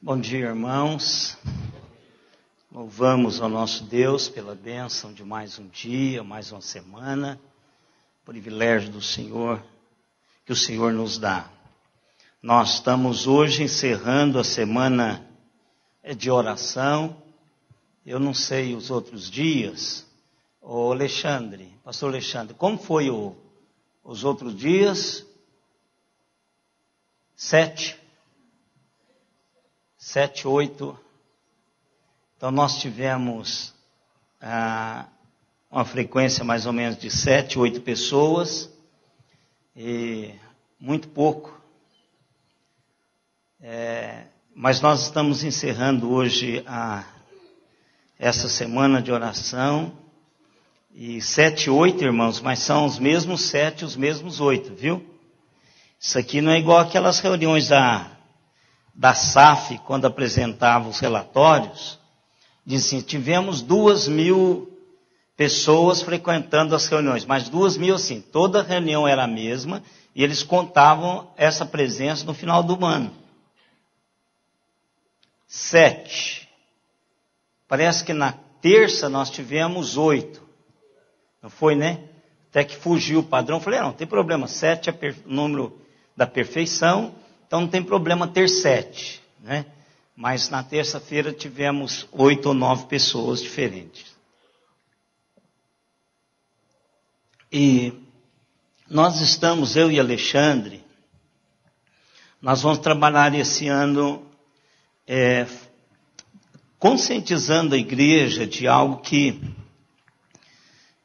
Bom dia, irmãos. Louvamos ao nosso Deus pela bênção de mais um dia, mais uma semana, privilégio do Senhor, que o Senhor nos dá. Nós estamos hoje encerrando a semana de oração. Eu não sei os outros dias. Ô Alexandre, pastor Alexandre, como foi os outros dias? 7, 8. Então nós tivemos uma frequência mais ou menos de 7, 8 pessoas, e muito pouco. Mas nós estamos encerrando hoje essa semana de oração, e 7, 8 irmãos, mas são os mesmos 7, os mesmos 8, viu? Isso aqui não é igual aquelas reuniões da SAF, quando apresentava os relatórios, diz assim, tivemos 2.000 pessoas frequentando as reuniões, mas 2.000 assim, toda reunião era a mesma, e eles contavam essa presença no final do ano. 7. Parece que na terça nós tivemos 8. Não foi, né? Até que fugiu o padrão. Falei, não tem problema, 7 é o número da perfeição, então não tem problema ter 7, né? Mas na terça-feira tivemos 8 ou 9 pessoas diferentes. E nós estamos, eu e Alexandre, nós vamos trabalhar esse ano conscientizando a igreja de algo que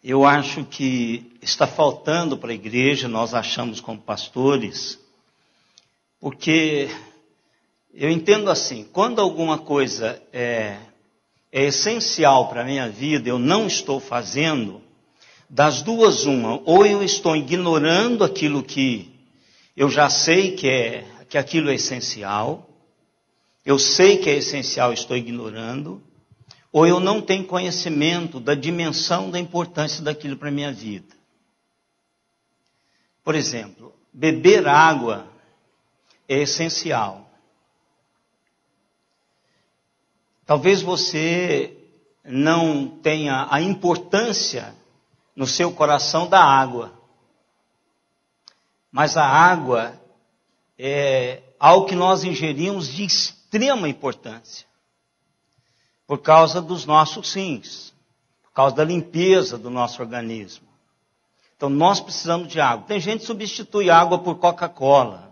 eu acho que está faltando para a igreja, nós achamos como pastores, porque eu entendo assim, quando alguma coisa é essencial para a minha vida, eu não estou fazendo, das duas uma, ou eu estou ignorando aquilo que eu já sei que aquilo é essencial, eu sei que é essencial, estou ignorando, ou eu não tenho conhecimento da dimensão da importância daquilo para a minha vida. Por exemplo, beber água é essencial. Talvez você não tenha a importância no seu coração da água, mas a água é algo que nós ingerimos de extrema importância. Por causa dos nossos rins, por causa da limpeza do nosso organismo. Então nós precisamos de água. Tem gente que substitui água por Coca-Cola.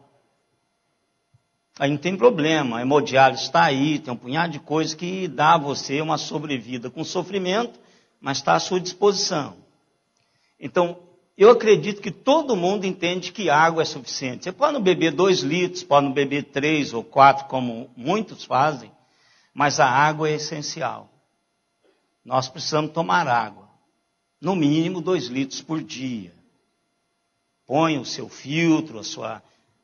Aí não tem problema, a hemodiálise está aí, tem um punhado de coisas que dá a você uma sobrevida com sofrimento, mas está à sua disposição. Então, eu acredito que todo mundo entende que água é suficiente. Você pode não beber 2 litros, pode não beber 3 ou 4, como muitos fazem, mas a água é essencial. Nós precisamos tomar água. No mínimo 2 litros por dia. Põe o seu filtro,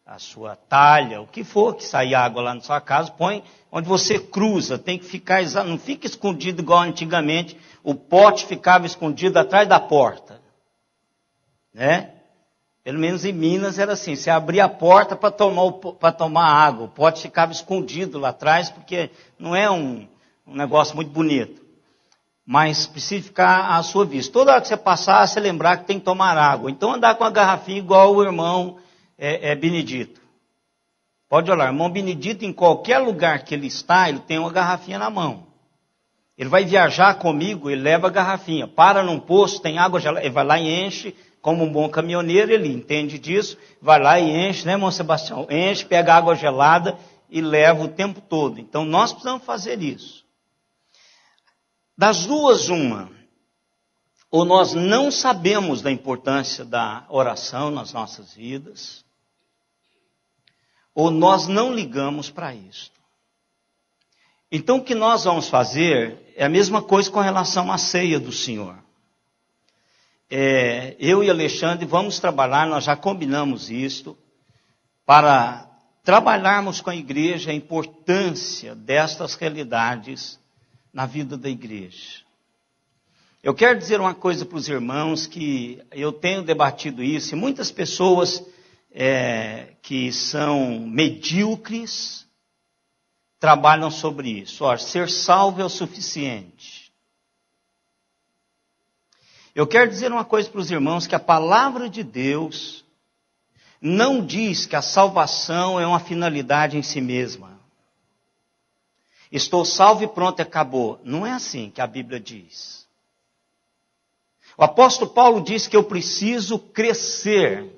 a sua talha, o que for que sair água lá na sua casa, põe onde você cruza. Tem que ficar, não fica escondido igual antigamente. O pote ficava escondido atrás da porta. Né? Pelo menos em Minas era assim, você abria a porta para tomar água, o pote ficava escondido lá atrás, porque não é um negócio muito bonito. Mas precisa ficar à sua vista. Toda hora que você passar, você lembrar que tem que tomar água. Então andar com a garrafinha igual o irmão Benedito. Pode olhar, o irmão Benedito, em qualquer lugar que ele está, ele tem uma garrafinha na mão. Ele vai viajar comigo, ele leva a garrafinha. Para num posto, tem água gelada, ele vai lá e enche. Como um bom caminhoneiro, ele entende disso, vai lá e enche, né, irmão Sebastião? Enche, pega água gelada e leva o tempo todo. Então, nós precisamos fazer isso. Das duas, uma, ou nós não sabemos da importância da oração nas nossas vidas, ou nós não ligamos para isso. Então, o que nós vamos fazer é a mesma coisa com relação à ceia do Senhor. Eu e Alexandre vamos trabalhar, nós já combinamos isto, para trabalharmos com a igreja a importância destas realidades na vida da igreja. Eu quero dizer uma coisa para os irmãos, que eu tenho debatido isso, e muitas pessoas que são medíocres, trabalham sobre isso. Ó, ser salvo é o suficiente. Eu quero dizer uma coisa para os irmãos, que a palavra de Deus não diz que a salvação é uma finalidade em si mesma. Estou salvo e pronto, acabou. Não é assim que a Bíblia diz. O apóstolo Paulo diz que eu preciso crescer.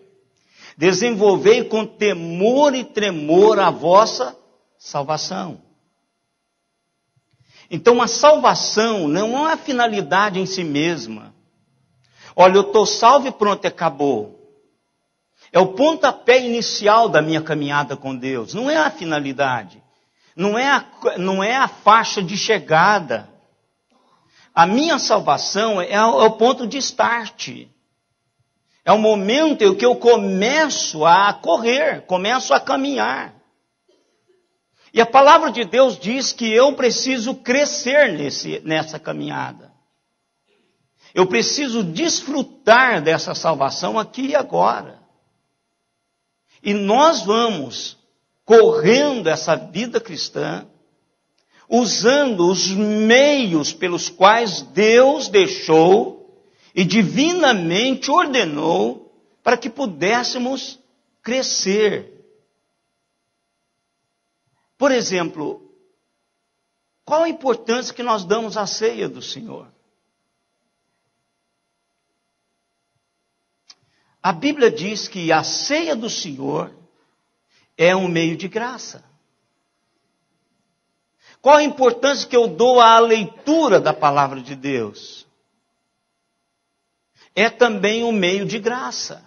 Desenvolvei com temor e tremor a vossa salvação. Então a salvação não é uma finalidade em si mesma. Olha, eu estou salvo e pronto, acabou. É o pontapé inicial da minha caminhada com Deus. Não é a finalidade. Não é a faixa de chegada. A minha salvação é o ponto de start. É o momento em que eu começo a correr, começo a caminhar. E a palavra de Deus diz que eu preciso crescer nessa caminhada. Eu preciso desfrutar dessa salvação aqui e agora. E nós vamos correndo essa vida cristã, usando os meios pelos quais Deus deixou e divinamente ordenou para que pudéssemos crescer. Por exemplo, qual a importância que nós damos à ceia do Senhor? A Bíblia diz que a ceia do Senhor é um meio de graça. Qual a importância que eu dou à leitura da palavra de Deus? É também um meio de graça.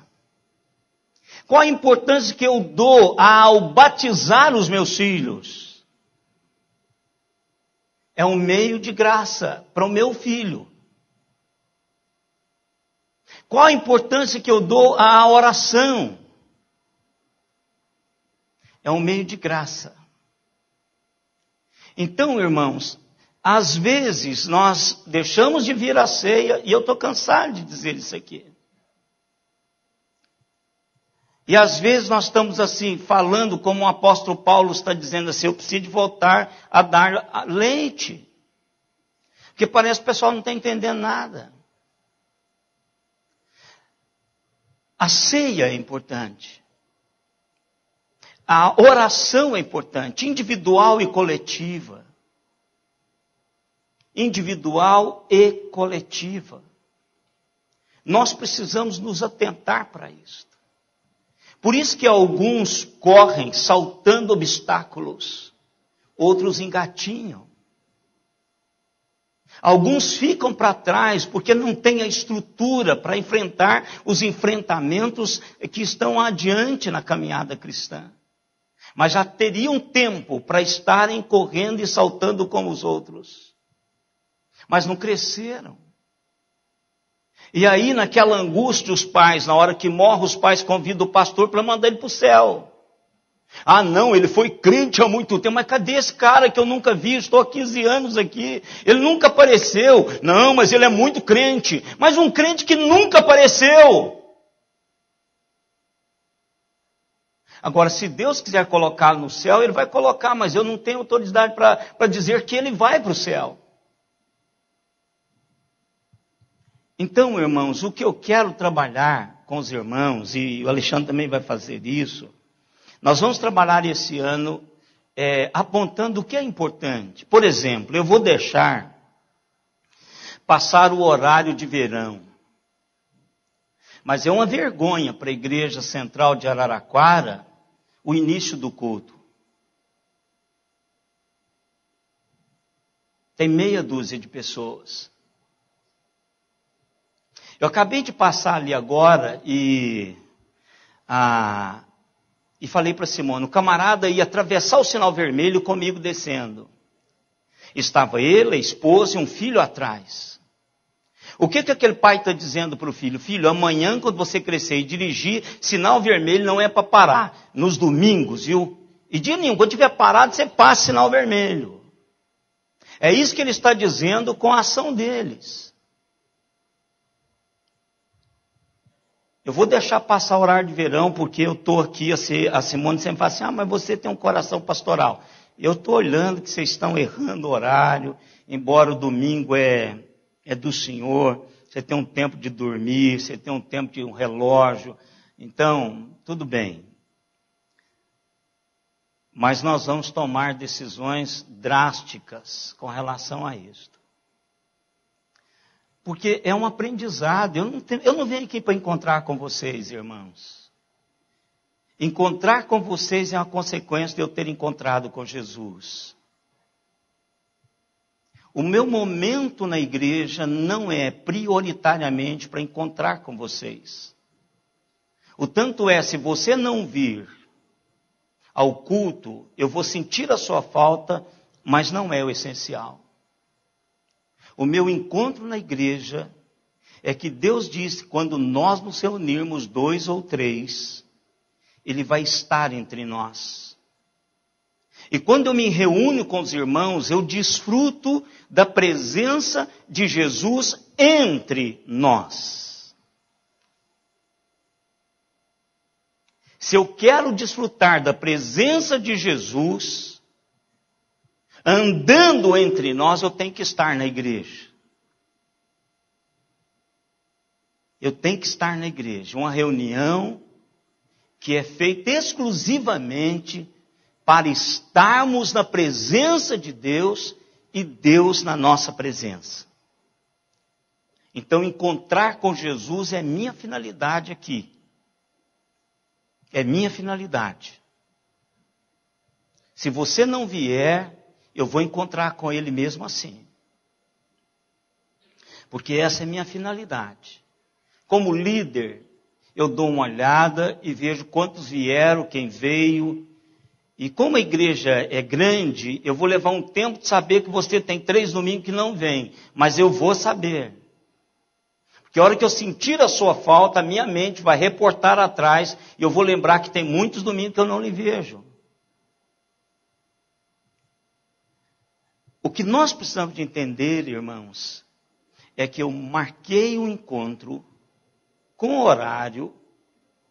Qual a importância que eu dou ao batizar os meus filhos? É um meio de graça para o meu filho. Qual a importância que eu dou à oração? É um meio de graça. Então, irmãos, às vezes nós deixamos de vir à ceia, e eu estou cansado de dizer isso aqui. E às vezes nós estamos assim, falando como o apóstolo Paulo está dizendo assim, eu preciso voltar a dar leite. Porque parece que o pessoal não está entendendo nada. A ceia é importante. A oração é importante, individual e coletiva. Individual e coletiva. Nós precisamos nos atentar para isso. Por isso que alguns correm saltando obstáculos, outros engatinham. Alguns ficam para trás porque não têm a estrutura para enfrentar os enfrentamentos que estão adiante na caminhada cristã. Mas já teriam tempo para estarem correndo e saltando como os outros. Mas não cresceram. E aí, naquela angústia, os pais, na hora que morre, os pais convidam o pastor para mandar ele para o céu. Ah, não, ele foi crente há muito tempo, mas cadê esse cara que eu nunca vi? Estou há 15 anos aqui, ele nunca apareceu. Não, mas ele é muito crente. Mas um crente que nunca apareceu. Agora, se Deus quiser colocá-lo no céu, ele vai colocar, mas eu não tenho autoridade para dizer que ele vai para o céu. Então, irmãos, o que eu quero trabalhar com os irmãos, e o Alexandre também vai fazer isso, nós vamos trabalhar esse ano apontando o que é importante. Por exemplo, eu vou deixar passar o horário de verão. Mas é uma vergonha para a Igreja Central de Araraquara o início do culto. Tem meia dúzia de pessoas. Eu acabei de passar ali agora e falei para Simone, o camarada ia atravessar o sinal vermelho comigo descendo. Estava ele, a esposa e um filho atrás. O que aquele pai está dizendo para o filho? Filho, amanhã quando você crescer e dirigir, sinal vermelho não é para parar. Nos domingos, viu? E dia nenhum, quando tiver parado, você passa sinal vermelho. É isso que ele está dizendo com a ação deles. Eu vou deixar passar o horário de verão, porque eu estou aqui, a Simone sempre fala assim, mas você tem um coração pastoral. Eu estou olhando que vocês estão errando o horário, embora o domingo é do Senhor, você tem um tempo de dormir, você tem um tempo de um relógio, então, tudo bem. Mas nós vamos tomar decisões drásticas com relação a isso. Porque é um aprendizado. Eu não venho aqui para encontrar com vocês, irmãos. Encontrar com vocês é uma consequência de eu ter encontrado com Jesus. O meu momento na igreja não é prioritariamente para encontrar com vocês. O tanto é, se você não vir ao culto, eu vou sentir a sua falta, mas não é o essencial. O meu encontro na igreja é que Deus disse, quando nós nos reunirmos 2 ou 3, Ele vai estar entre nós. E quando eu me reúno com os irmãos, eu desfruto da presença de Jesus entre nós. Se eu quero desfrutar da presença de Jesus, andando entre nós, eu tenho que estar na igreja. Eu tenho que estar na igreja. Uma reunião que é feita exclusivamente para estarmos na presença de Deus e Deus na nossa presença. Então, encontrar com Jesus é minha finalidade aqui. É minha finalidade. Se você não vier, eu vou encontrar com Ele mesmo assim. Porque essa é minha finalidade. Como líder, eu dou uma olhada e vejo quantos vieram, quem veio. E como a igreja é grande, eu vou levar um tempo de saber que você tem 3 domingos que não vem. Mas eu vou saber. Porque a hora que eu sentir a sua falta, a minha mente vai reportar atrás e eu vou lembrar que tem muitos domingos que eu não lhe vejo. O que nós precisamos de entender, irmãos, é que eu marquei um encontro com horário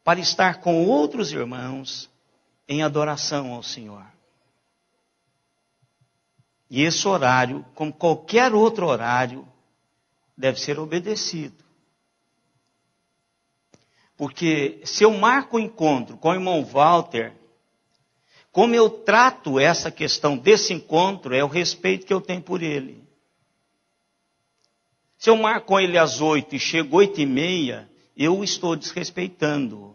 para estar com outros irmãos em adoração ao Senhor. E esse horário, como qualquer outro horário, deve ser obedecido. Porque se eu marco o encontro com o irmão Walter, como eu trato essa questão desse encontro, é o respeito que eu tenho por ele. Se eu marco com ele às 8 e chego 8h30, eu estou desrespeitando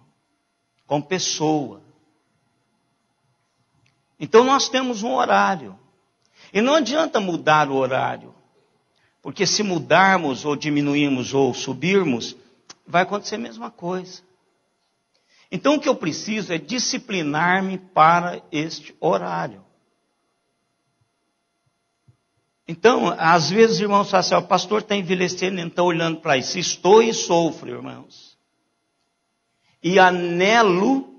como pessoa. Então nós temos um horário. E não adianta mudar o horário. Porque se mudarmos ou diminuirmos ou subirmos, vai acontecer a mesma coisa. Então o que eu preciso é disciplinar-me para este horário. Então, às vezes os irmãos falam assim, o pastor está envelhecendo, não está olhando para isso. Estou e sofro, irmãos. E anelo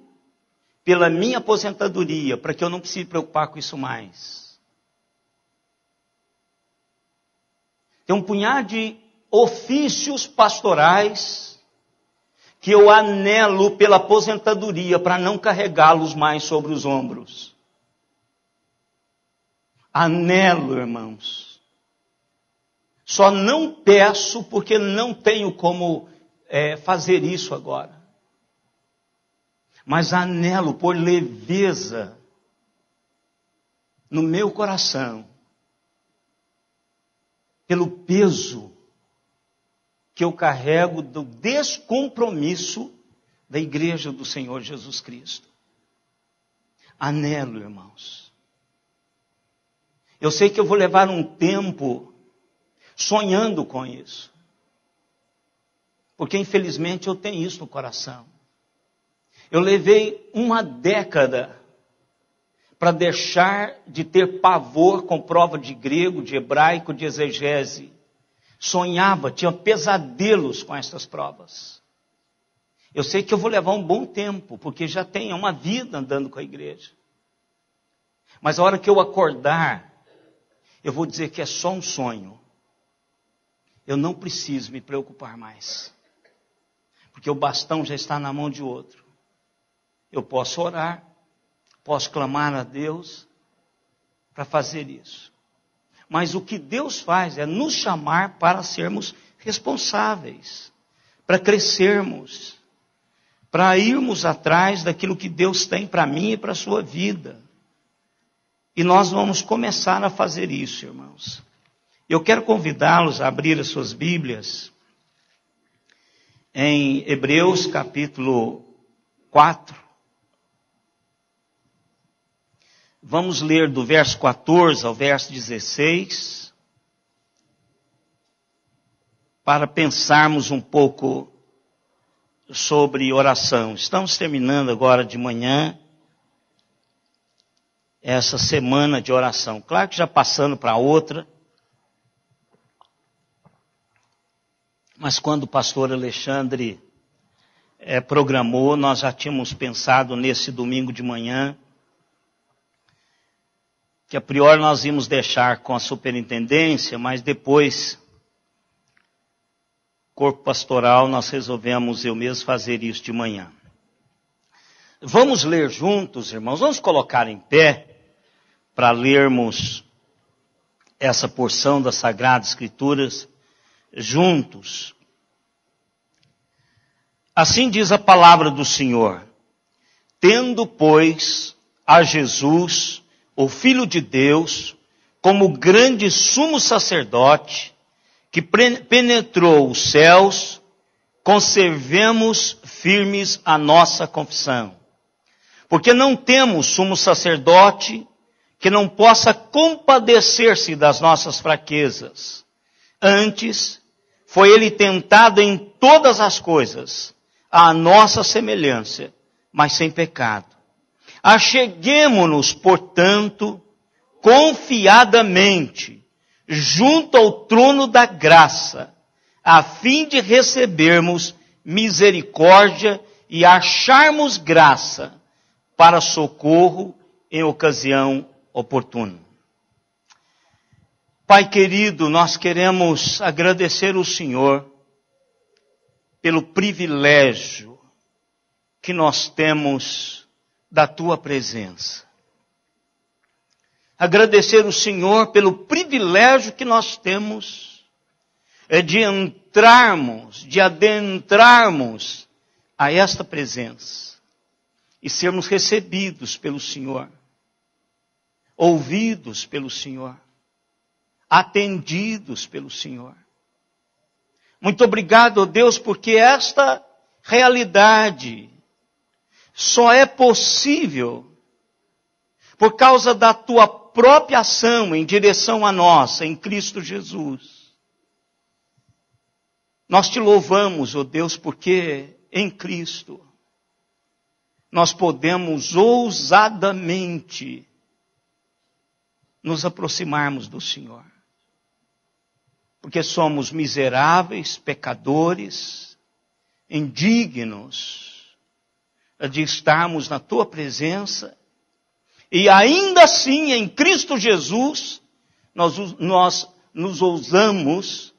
pela minha aposentadoria, para que eu não precise me preocupar com isso mais. Tem um punhado de ofícios pastorais que eu anelo pela aposentadoria para não carregá-los mais sobre os ombros. Anelo, irmãos. Só não peço porque não tenho como fazer isso agora. Mas anelo por leveza no meu coração, pelo peso que eu carrego do descompromisso da igreja do Senhor Jesus Cristo. Anelo, irmãos. Eu sei que eu vou levar um tempo sonhando com isso. Porque infelizmente eu tenho isso no coração. Eu levei 1 década para deixar de ter pavor com prova de grego, de hebraico, de exegese. Sonhava, tinha pesadelos com essas provas. Eu sei que eu vou levar um bom tempo, porque já tenho uma vida andando com a igreja. Mas a hora que eu acordar, eu vou dizer que é só um sonho. Eu não preciso me preocupar mais. Porque o bastão já está na mão de outro. Eu posso orar, posso clamar a Deus, para fazer isso. Mas o que Deus faz é nos chamar para sermos responsáveis, para crescermos, para irmos atrás daquilo que Deus tem para mim e para a sua vida. E nós vamos começar a fazer isso, irmãos. Eu quero convidá-los a abrir as suas Bíblias em Hebreus capítulo 4. Vamos ler do verso 14 ao verso 16, para pensarmos um pouco sobre oração. Estamos terminando agora de manhã essa semana de oração. Claro que já passando para outra, mas quando o pastor Alexandre programou, nós já tínhamos pensado nesse domingo de manhã, que a priori nós íamos deixar com a superintendência, mas depois, corpo pastoral, nós resolvemos eu mesmo fazer isso de manhã. Vamos ler juntos, irmãos, vamos colocar em pé para lermos essa porção das Sagradas Escrituras juntos. Assim diz a palavra do Senhor: tendo, pois, a Jesus, o Filho de Deus, como grande sumo sacerdote, que penetrou os céus, conservemos firmes a nossa confissão. Porque não temos sumo sacerdote que não possa compadecer-se das nossas fraquezas. Antes, foi ele tentado em todas as coisas, à nossa semelhança, mas sem pecado. Acheguemo-nos, portanto, confiadamente, junto ao trono da graça, a fim de recebermos misericórdia e acharmos graça para socorro em ocasião oportuna. Pai querido, nós queremos agradecer ao Senhor pelo privilégio que nós temos da Tua presença. Agradecer ao Senhor pelo privilégio que nós temos de entrarmos, de adentrarmos a esta presença e sermos recebidos pelo Senhor, ouvidos pelo Senhor, atendidos pelo Senhor. Muito obrigado, ó Deus, porque esta realidade só é possível por causa da Tua própria ação em direção a nós, em Cristo Jesus. Nós Te louvamos, ó Deus, porque em Cristo nós podemos ousadamente nos aproximarmos do Senhor. Porque somos miseráveis, pecadores, indignos de estarmos na Tua presença. E ainda assim, em Cristo Jesus, nós nos ousamos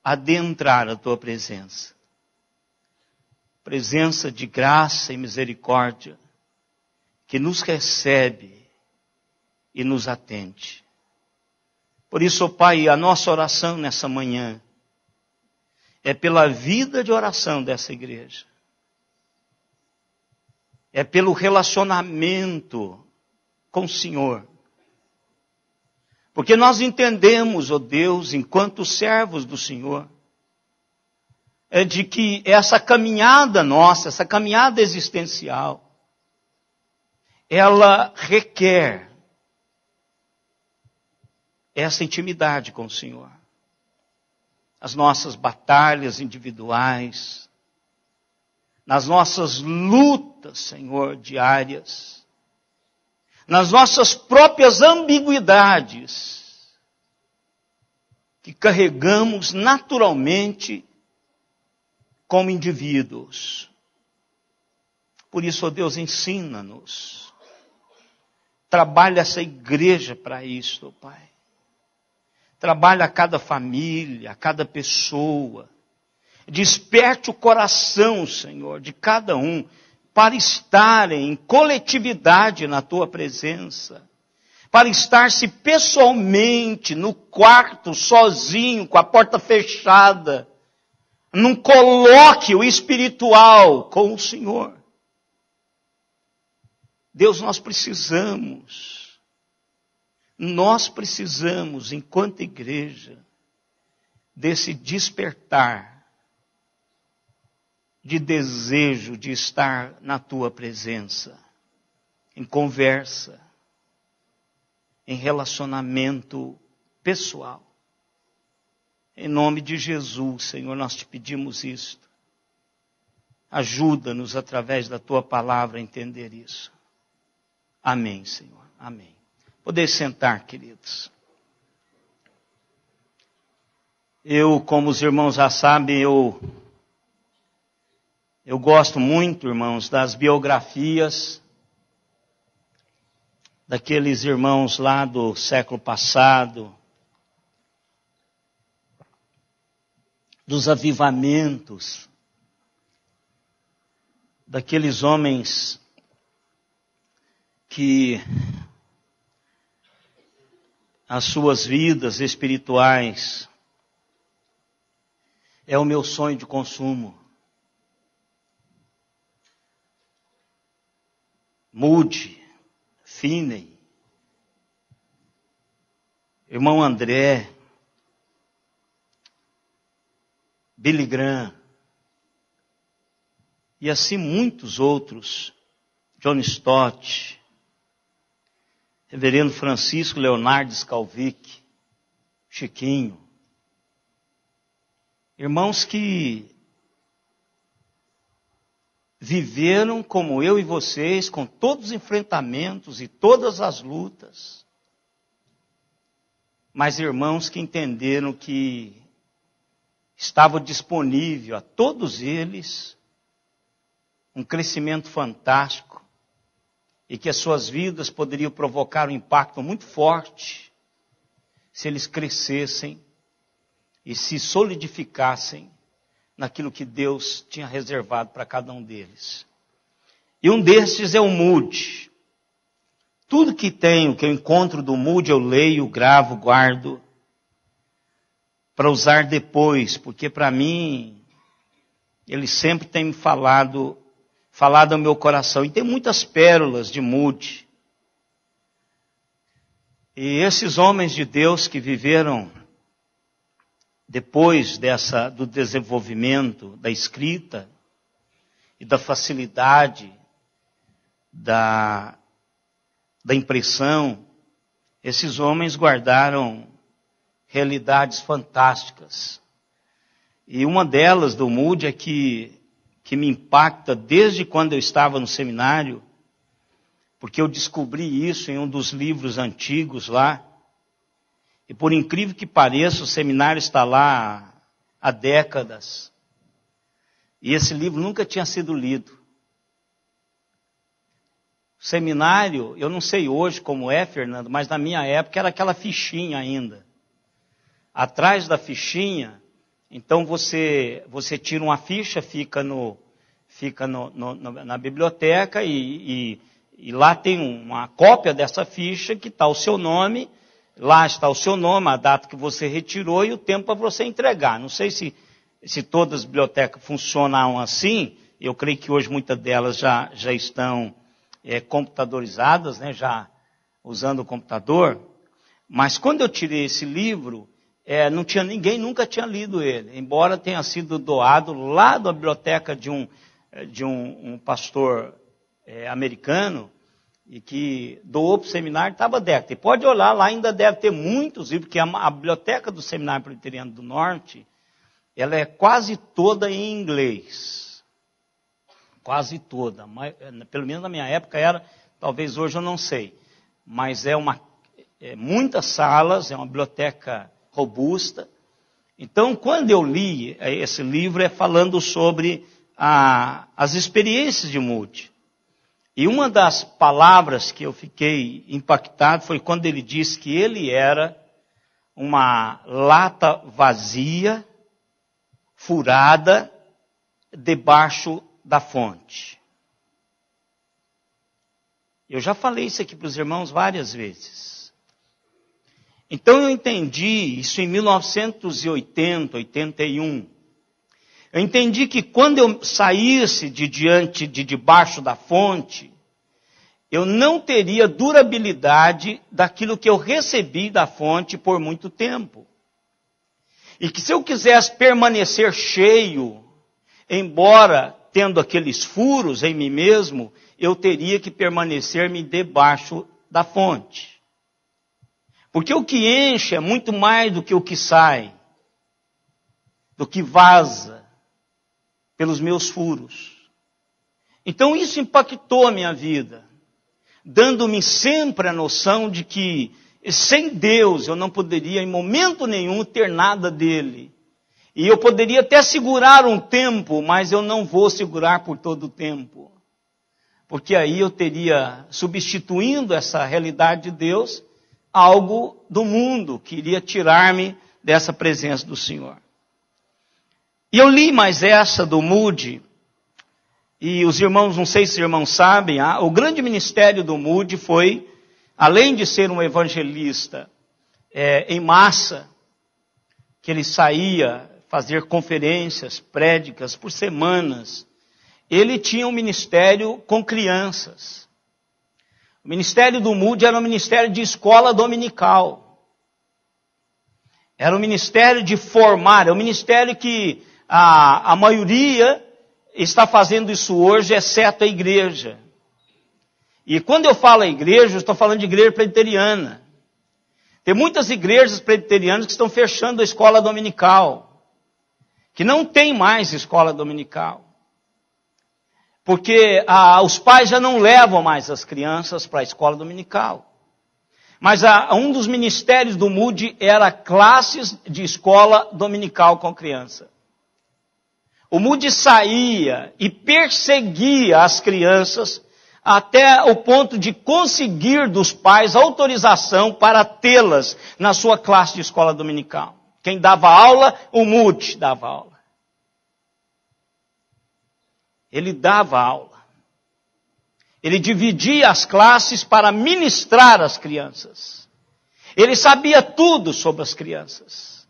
adentrar a Tua presença. Presença de graça e misericórdia, que nos recebe e nos atende. Por isso, ó Pai, a nossa oração nessa manhã é pela vida de oração dessa igreja. É pelo relacionamento com o Senhor. Porque nós entendemos, ó Deus, enquanto servos do Senhor, é de que essa caminhada nossa, essa caminhada existencial, ela requer essa intimidade com o Senhor. As nossas batalhas individuais, nas nossas lutas, Senhor, diárias, nas nossas próprias ambiguidades, que carregamos naturalmente como indivíduos. Por isso, ó Deus, ensina-nos. Trabalha essa igreja para isso, ó Pai. Trabalha a cada família, a cada pessoa. Desperte o coração, Senhor, de cada um, para estarem em coletividade na Tua presença. para estar-se pessoalmente no quarto, sozinho, com a porta fechada, num colóquio espiritual com o Senhor. Deus, nós precisamos, enquanto igreja, desse despertar de desejo de estar na tua presença, em conversa, em relacionamento pessoal. Em nome de Jesus, Senhor, nós te pedimos isto. Ajuda-nos através da tua palavra a entender isso. Amém, Senhor. Amém. Poder sentar, queridos. Eu, como os irmãos já sabem, eu gosto muito, irmãos, das biografias daqueles irmãos lá do século passado, dos avivamentos, daqueles homens que as suas vidas espirituais é o meu sonho de consumo. Moody, Finney, irmão André, Billy Graham, e assim muitos outros, John Stott, Reverendo Francisco Leonardo Scalvik, Chiquinho, irmãos que viveram como eu e vocês, com todos os enfrentamentos e todas as lutas, mas irmãos que entenderam que estava disponível a todos eles um crescimento fantástico e que as suas vidas poderiam provocar um impacto muito forte se eles crescessem e se solidificassem naquilo que Deus tinha reservado para cada um deles. E um desses é o Moody. Tudo que tenho, que eu encontro do Moody, eu leio, gravo, guardo, para usar depois, porque para mim, ele sempre tem me falado ao meu coração. E tem muitas pérolas de Moody. E esses homens de Deus que viveram depois do desenvolvimento da escrita e da facilidade da impressão, esses homens guardaram realidades fantásticas. E uma delas do Moody é que me impacta desde quando eu estava no seminário, porque eu descobri isso em um dos livros antigos lá. E por incrível que pareça, o seminário está lá há décadas. E esse livro nunca tinha sido lido. O seminário, eu não sei hoje como é, Fernando, mas na minha época era aquela fichinha ainda. Atrás da fichinha, então você tira uma ficha, fica na biblioteca e lá tem uma cópia dessa ficha que está o seu nome. Lá está o seu nome, a data que você retirou e o tempo para você entregar. Não sei se todas as bibliotecas funcionam assim. Eu creio que hoje muitas delas já estão computadorizadas, né, já usando o computador. Mas quando eu tirei esse livro, ninguém nunca tinha lido ele. Embora tenha sido doado lá da biblioteca de um pastor americano, e que doou para o seminário, estava dentro. E pode olhar, lá ainda deve ter muitos livros, porque a biblioteca do Seminário Presbiteriano do Norte, ela é quase toda em inglês. Quase toda. Mas, pelo menos na minha época era, talvez hoje eu não sei. Mas muitas salas, é uma biblioteca robusta. Então, quando eu li esse livro, é falando sobre as experiências de Moody. E uma das palavras que eu fiquei impactado foi quando ele disse que ele era uma lata vazia, furada, debaixo da fonte. Eu já falei isso aqui para os irmãos várias vezes. Então eu entendi, isso em 1980, 81, eu entendi que quando eu saísse de debaixo da fonte, eu não teria durabilidade daquilo que eu recebi da fonte por muito tempo. E que se eu quisesse permanecer cheio, embora tendo aqueles furos em mim mesmo, eu teria que permanecer-me debaixo da fonte. Porque o que enche é muito mais do que o que sai, do que vaza pelos meus furos. Então isso impactou a minha vida, dando-me sempre a noção de que sem Deus eu não poderia em momento nenhum ter nada dele. E eu poderia até segurar um tempo, mas eu não vou segurar por todo o tempo. Porque aí eu teria, substituindo essa realidade de Deus, algo do mundo que iria tirar-me dessa presença do Senhor. E eu li mais essa do Moody, e os irmãos, não sei se os irmãos sabem, o grande ministério do Moody foi, além de ser um evangelista em massa, que ele saía fazer conferências, prédicas por semanas, ele tinha um ministério com crianças. O ministério do Moody era um ministério de escola dominical. Era um ministério de formar, é um ministério que a maioria está fazendo isso hoje, exceto a igreja. E quando eu falo a igreja, eu estou falando de igreja presbiteriana. Tem muitas igrejas presbiterianas que estão fechando a escola dominical, que não tem mais escola dominical. Porque os pais já não levam mais as crianças para a escola dominical. Mas um dos ministérios do Moody era classes de escola dominical com criança. O Moody saía e perseguia as crianças até o ponto de conseguir dos pais autorização para tê-las na sua classe de escola dominical. Quem dava aula, o Moody dava aula. Ele dava aula. Ele dividia as classes para ministrar às crianças. Ele sabia tudo sobre as crianças.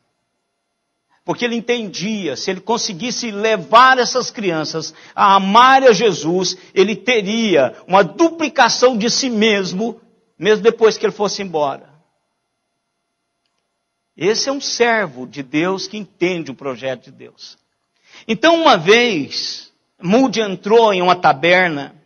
Porque ele entendia, se ele conseguisse levar essas crianças a amarem a Jesus, ele teria uma duplicação de si mesmo, mesmo depois que ele fosse embora. Esse é um servo de Deus que entende o projeto de Deus. Então, uma vez, Moody entrou em uma taberna,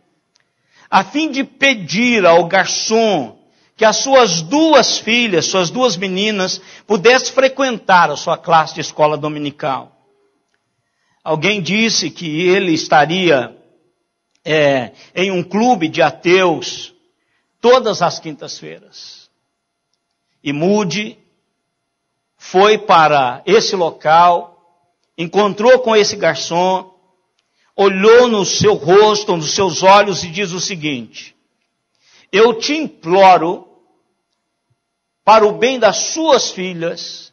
a fim de pedir ao garçom que as suas duas filhas, suas duas meninas, pudessem frequentar a sua classe de escola dominical. Alguém disse que ele estaria em um clube de ateus todas as quintas-feiras. E Moody foi para esse local, encontrou com esse garçom, olhou no seu rosto, nos seus olhos e diz o seguinte: eu te imploro, para o bem das suas filhas,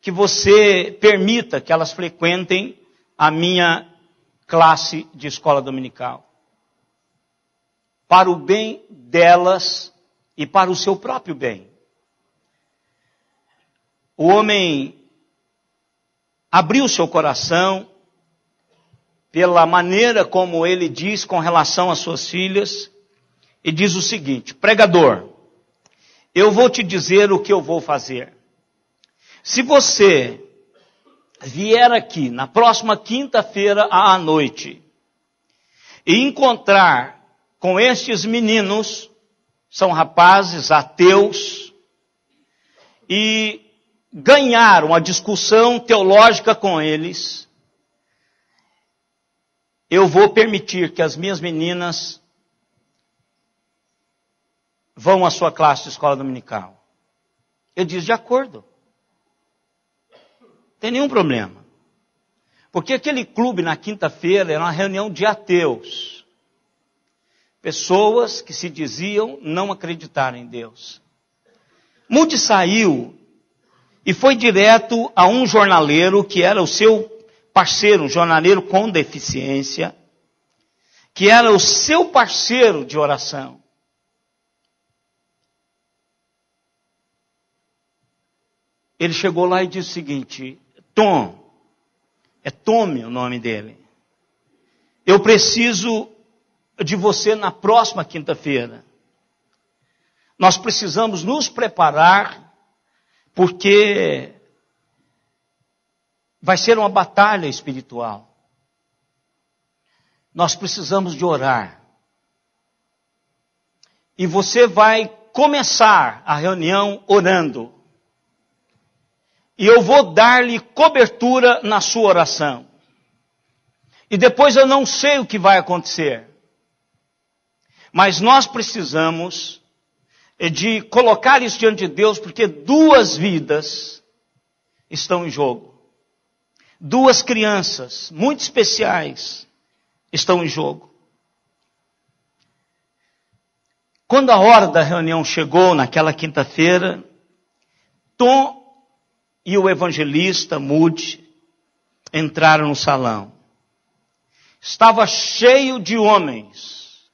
que você permita que elas frequentem a minha classe de escola dominical. Para o bem delas e para o seu próprio bem. O homem abriu seu coração pela maneira como ele diz com relação às suas filhas, e diz o seguinte: pregador, eu vou te dizer o que eu vou fazer. Se você vier aqui na próxima quinta-feira à noite e encontrar com estes meninos, são rapazes ateus, e ganhar uma discussão teológica com eles, eu vou permitir que as minhas meninas vão à sua classe de escola dominical. Eu disse, de acordo. Não tem nenhum problema. Porque aquele clube na quinta-feira era uma reunião de ateus. Pessoas que se diziam não acreditar em Deus. Moody saiu e foi direto a um jornaleiro que era o seu parceiro, um jornaleiro com deficiência, que era o seu parceiro de oração. ele chegou lá e disse o seguinte: Tom, é Tommy o nome dele, eu preciso de você na próxima quinta-feira. Nós precisamos nos preparar, porque vai ser uma batalha espiritual. Nós precisamos de orar. E você vai começar a reunião orando. E eu vou dar-lhe cobertura na sua oração. E depois eu não sei o que vai acontecer. Mas nós precisamos de colocar isso diante de Deus, porque 2 vidas estão em jogo. 2 crianças muito especiais estão em jogo. Quando a hora da reunião chegou, naquela quinta-feira, Tom e o evangelista Moody entraram no salão. Estava cheio de homens,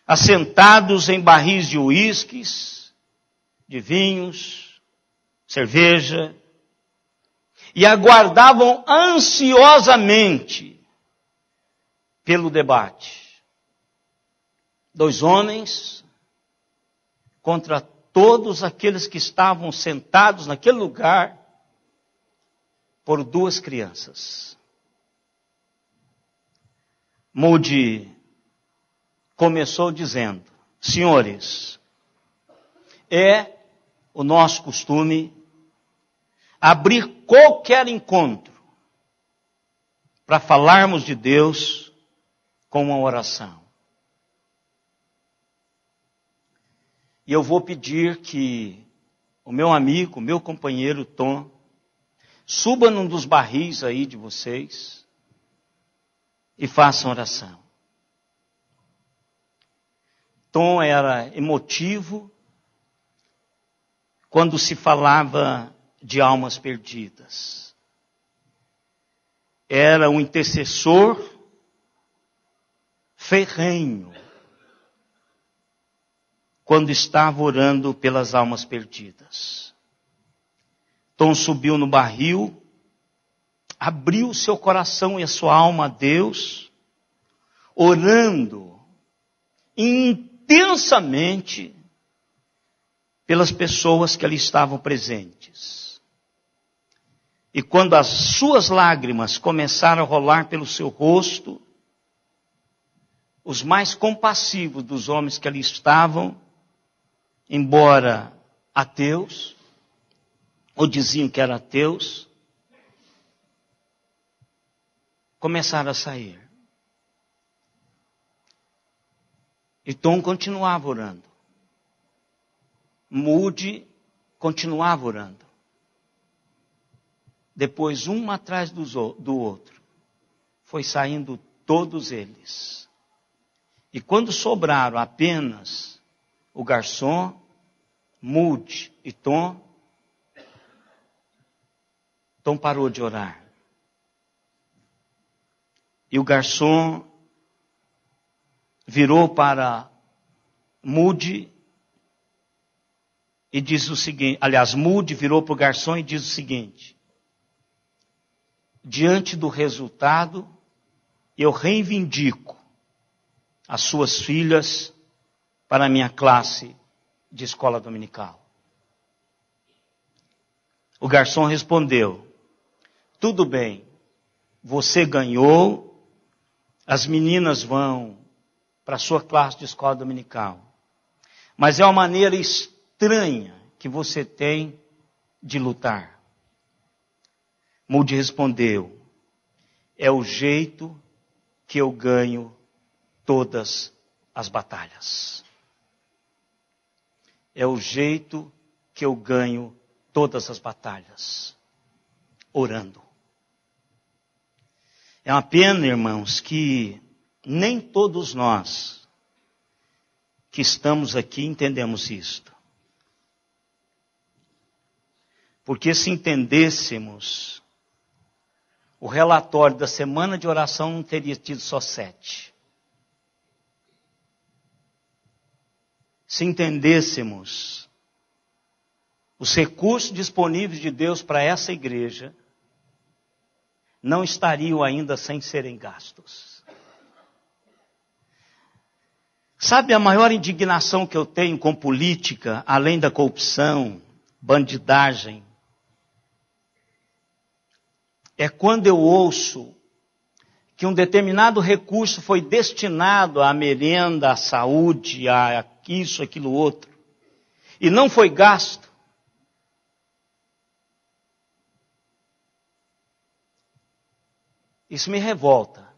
assentados em barris de uísques, de vinhos, cerveja, e aguardavam ansiosamente pelo debate. 2 homens contra todos aqueles que estavam sentados naquele lugar por 2 crianças. Moody começou dizendo: senhores, é o nosso costume abrir qualquer encontro para falarmos de Deus com uma oração. E eu vou pedir que o meu amigo, o meu companheiro Tom, suba num dos barris aí de vocês e façam oração. Tom era emotivo quando se falava de almas perdidas. Era um intercessor ferrenho quando estava orando pelas almas perdidas. Tom subiu no barril, abriu seu coração e a sua alma a Deus, orando intensamente pelas pessoas que ali estavam presentes. E quando as suas lágrimas começaram a rolar pelo seu rosto, os mais compassivos dos homens que ali estavam, embora ateus, ou diziam que eram ateus, começaram a sair. E Tom continuava orando. Moody continuava orando. Depois, um atrás do outro, foi saindo todos eles. E quando sobraram apenas o garçom, Moody e Tom parou de orar. E o garçom virou para Moody e diz o seguinte, aliás, Moody virou para o garçom e diz o seguinte: diante do resultado, eu reivindico as suas filhas para a minha classe de escola dominical. O garçom respondeu: tudo bem, você ganhou, as meninas vão para a sua classe de escola dominical. Mas é uma maneira estranha que você tem de lutar. Moody respondeu: é o jeito que eu ganho todas as batalhas. É o jeito que eu ganho todas as batalhas. Orando. É uma pena, irmãos, que nem todos nós que estamos aqui entendemos isto. Porque se entendêssemos, o relatório da semana de oração não teria tido só 7. Se entendêssemos os recursos disponíveis de Deus para essa igreja não estariam ainda sem serem gastos. Sabe a maior indignação que eu tenho com política, além da corrupção, bandidagem, é quando eu ouço que um determinado recurso foi destinado à merenda, à saúde, a isso, aquilo, outro, e não foi gasto. Isso me revolta.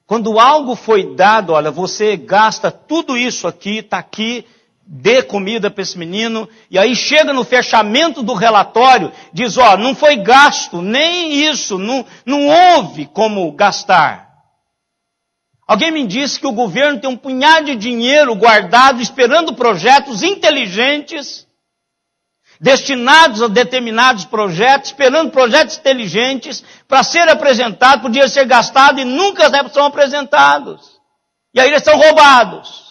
Quando algo foi dado, olha, você gasta tudo isso aqui, está aqui, dê comida para esse menino, e aí chega no fechamento do relatório, diz, ó, não foi gasto, nem isso, não houve como gastar. Alguém me disse que o governo tem um punhado de dinheiro guardado, esperando projetos inteligentes, destinados a determinados projetos, esperando projetos inteligentes para ser apresentados, podia ser gastado e nunca são apresentados. E aí eles são roubados.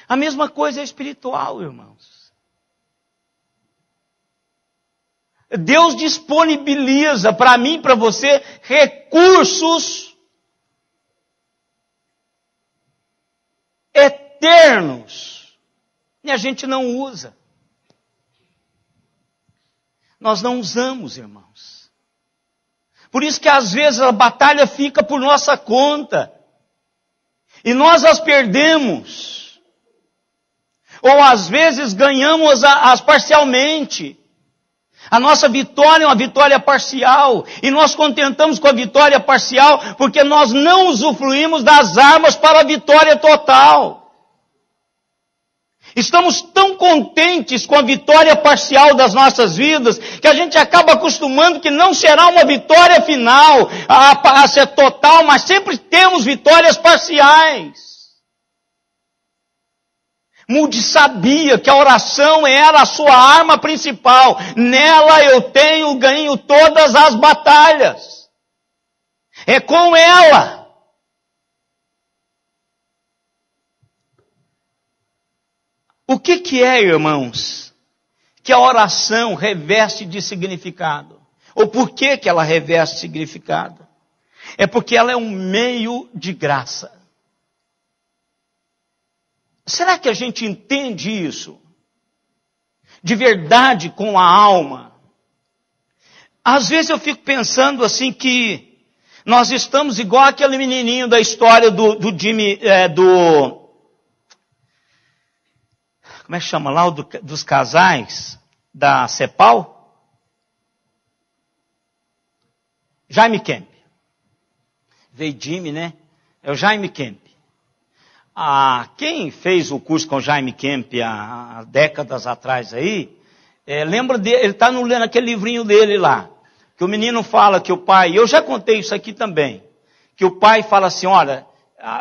A mesma coisa é espiritual, irmãos. Deus disponibiliza para mim e para você recursos eternos. E a gente não usa. Nós não usamos, irmãos. Por isso que às vezes a batalha fica por nossa conta. E nós as perdemos. Ou às vezes ganhamos-as parcialmente. A nossa vitória é uma vitória parcial. E nós contentamos com a vitória parcial porque nós não usufruímos das armas para a vitória total. Estamos tão contentes com a vitória parcial das nossas vidas, que a gente acaba acostumando que não será uma vitória final, a ser total, mas sempre temos vitórias parciais. Moody sabia que a oração era a sua arma principal. Nela eu ganho todas as batalhas. É com ela. O que é, irmãos, que a oração reveste de significado? Ou por que ela reveste significado? É porque ela é um meio de graça. Será que a gente entende isso? De verdade, com a alma? Às vezes eu fico pensando assim que nós estamos igual aquele menininho da história do Jimmy, como é que chama lá, dos casais da CEPAL? Jaime Kemp. Veio Jimmy, né? É o Jaime Kemp. Quem fez o curso com o Jaime Kemp há décadas atrás aí, lembra dele, ele está naquele livrinho dele lá, que o menino fala que o pai, eu já contei isso aqui também, que o pai fala assim, olha,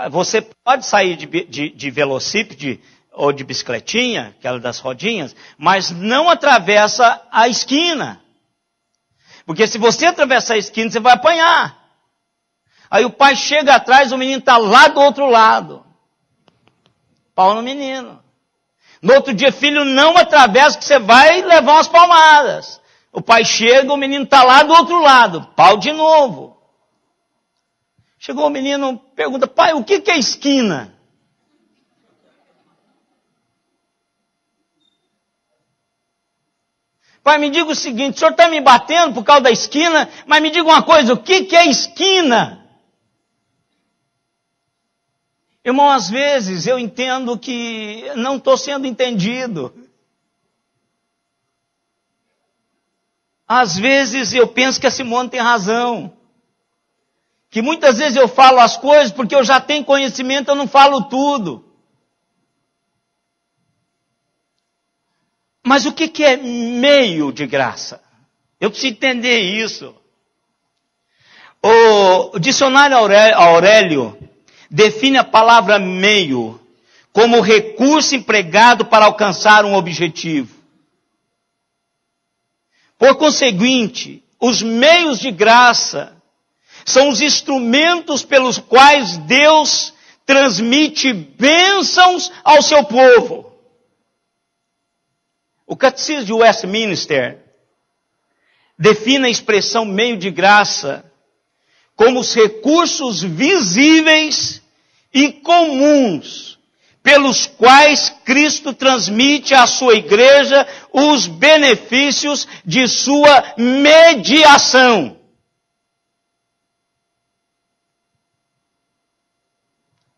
você pode sair de velocípede, ou de bicicletinha, aquela das rodinhas, mas não atravessa a esquina. Porque se você atravessar a esquina, você vai apanhar. Aí o pai chega atrás, o menino está lá do outro lado. Pau no menino. No outro dia, filho, não atravessa, que você vai levar umas palmadas. O pai chega, o menino está lá do outro lado. Pau de novo. Chegou o menino, pergunta, pai, o que é esquina? Pai, me diga o seguinte, o senhor está me batendo por causa da esquina, mas me diga uma coisa, o que é esquina? Irmão, às vezes eu entendo que não estou sendo entendido. Às vezes eu penso que a Simone tem razão. Que muitas vezes eu falo as coisas porque eu já tenho conhecimento, eu não falo tudo. Mas o que é meio de graça? Eu preciso entender isso. O dicionário Aurélio define a palavra meio como recurso empregado para alcançar um objetivo. Por conseguinte, os meios de graça são os instrumentos pelos quais Deus transmite bênçãos ao seu povo. O Catecismo de Westminster define a expressão meio de graça como os recursos visíveis e comuns pelos quais Cristo transmite à sua igreja os benefícios de sua mediação.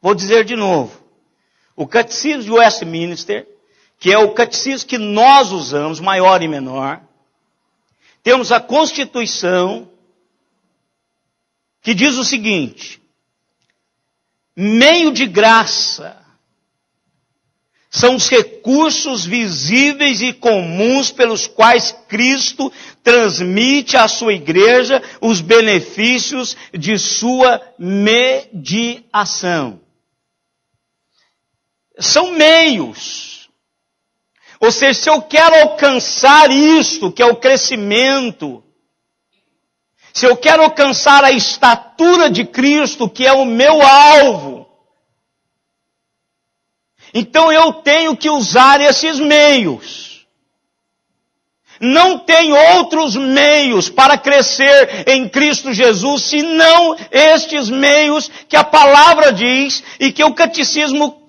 Vou dizer de novo. O Catecismo de Westminster, que é o catecismo que nós usamos, maior e menor, temos a Constituição, que diz o seguinte: meio de graça são os recursos visíveis e comuns pelos quais Cristo transmite à sua igreja os benefícios de sua mediação. São meios. Ou seja, se eu quero alcançar isto, que é o crescimento, se eu quero alcançar a estatura de Cristo, que é o meu alvo, então eu tenho que usar esses meios. Não tem outros meios para crescer em Cristo Jesus, senão estes meios que a palavra diz e que o catecismo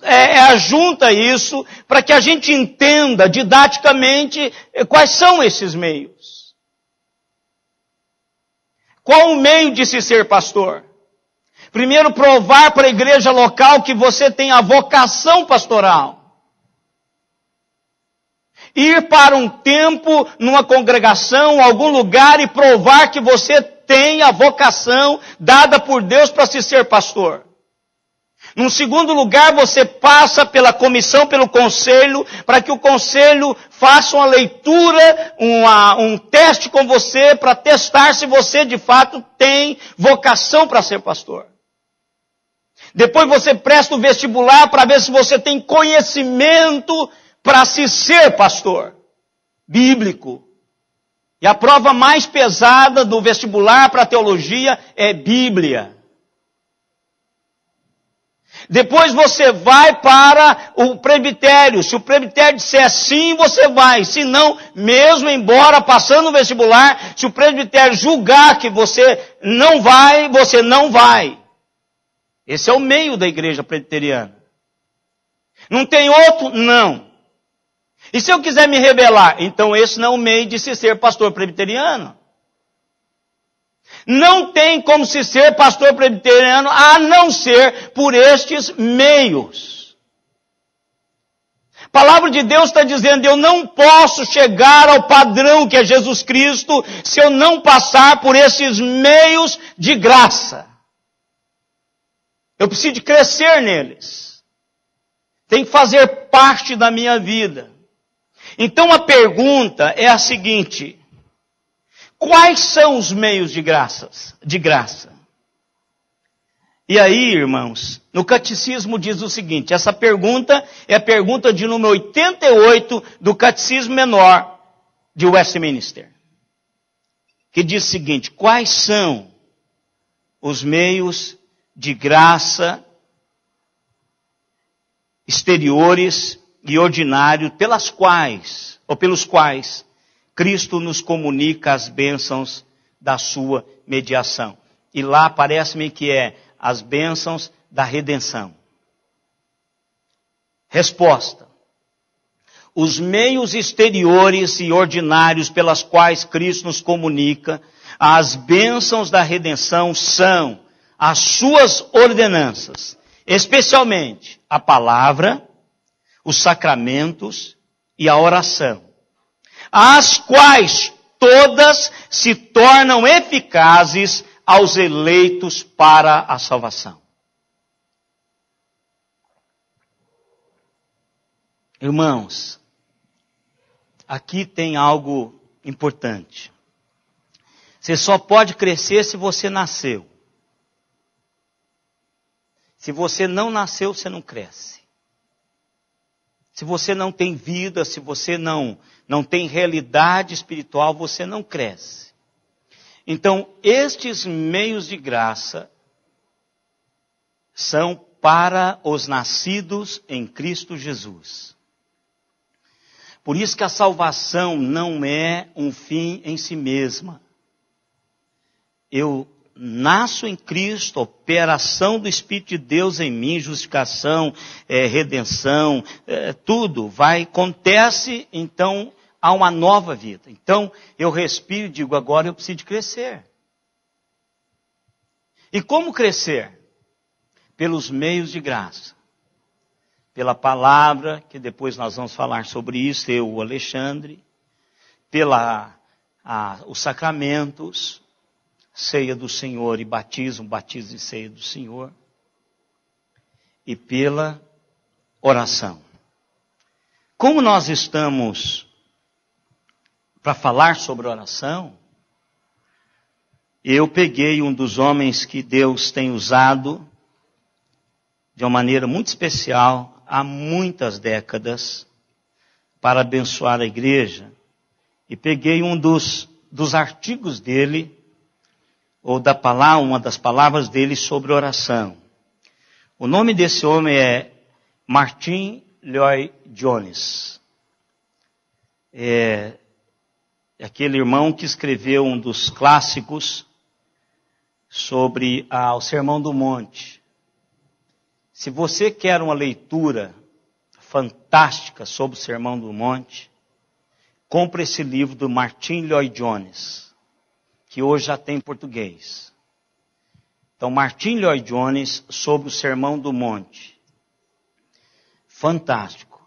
ajunta isso, para que a gente entenda didaticamente quais são esses meios. Qual o meio de se ser pastor? Primeiro, provar para a igreja local que você tem a vocação pastoral. Ir para um tempo, numa congregação, algum lugar e provar que você tem a vocação dada por Deus para se ser pastor. Num segundo lugar, você passa pela comissão, pelo conselho, para que o conselho faça uma leitura, um teste com você, para testar se você de fato tem vocação para ser pastor. Depois você presta o vestibular para ver se você tem conhecimento para se ser pastor bíblico. E a prova mais pesada do vestibular para a teologia é Bíblia. Depois você vai para o presbitério. Se o presbitério disser sim, você vai. Se não, mesmo embora passando o vestibular, se o presbitério julgar que você não vai, você não vai. Esse é o meio da igreja presbiteriana. Não tem outro? Não. E se eu quiser me rebelar? Então esse não é o meio de se ser pastor presbiteriano. Não tem como se ser pastor presbiteriano a não ser por estes meios. A palavra de Deus está dizendo, eu não posso chegar ao padrão que é Jesus Cristo se eu não passar por esses meios de graça. Eu preciso de crescer neles. Tem que fazer parte da minha vida. Então a pergunta é a seguinte: quais são os meios de graça? E aí, irmãos, no catecismo diz o seguinte, essa pergunta é a pergunta de número 88 do Catecismo Menor de Westminster, que diz o seguinte: quais são os meios de graça exteriores e ordinários pelos quais Cristo nos comunica as bênçãos da sua mediação? E lá parece-me que é as bênçãos da redenção. Resposta: os meios exteriores e ordinários pelas quais Cristo nos comunica as bênçãos da redenção são as suas ordenanças, especialmente a palavra, os sacramentos e a oração, as quais todas se tornam eficazes aos eleitos para a salvação. Irmãos, aqui tem algo importante. Você só pode crescer se você nasceu. Se você não nasceu, você não cresce. Se você não tem vida, se você não tem realidade espiritual, você não cresce. Então, estes meios de graça são para os nascidos em Cristo Jesus. Por isso que a salvação não é um fim em si mesma. Eu nasço em Cristo, operação do Espírito de Deus em mim, justificação, redenção, tudo acontece, então há uma nova vida. Então eu respiro e digo, agora eu preciso de crescer. E como crescer? Pelos meios de graça. Pela palavra, que depois nós vamos falar sobre isso, eu, o Alexandre. Os sacramentos, ceia do Senhor e batismo e ceia do Senhor. E pela oração. Como nós estamos para falar sobre oração, eu peguei um dos homens que Deus tem usado de uma maneira muito especial há muitas décadas para abençoar a igreja. E peguei um dos artigos dele, ou uma das palavras dele sobre oração. O nome desse homem é Martyn Lloyd-Jones. É aquele irmão que escreveu um dos clássicos sobre o Sermão do Monte. Se você quer uma leitura fantástica sobre o Sermão do Monte, compre esse livro do Martyn Lloyd-Jones, que hoje já tem em português. Então, Martyn Lloyd-Jones sobre o Sermão do Monte. Fantástico.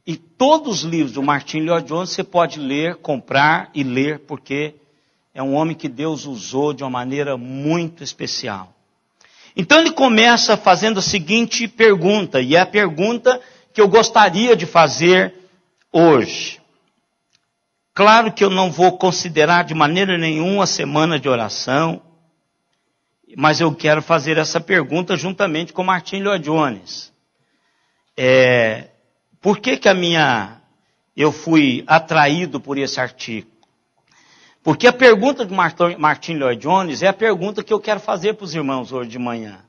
E todos os livros do Martyn Lloyd-Jones você pode ler, comprar e ler, porque é um homem que Deus usou de uma maneira muito especial. Então ele começa fazendo a seguinte pergunta, e é a pergunta que eu gostaria de fazer hoje. Claro que eu não vou considerar de maneira nenhuma a semana de oração, mas eu quero fazer essa pergunta juntamente com Martyn Lloyd-Jones. Por que eu fui atraído por esse artigo? Porque a pergunta de Martyn Lloyd-Jones é a pergunta que eu quero fazer para os irmãos hoje de manhã.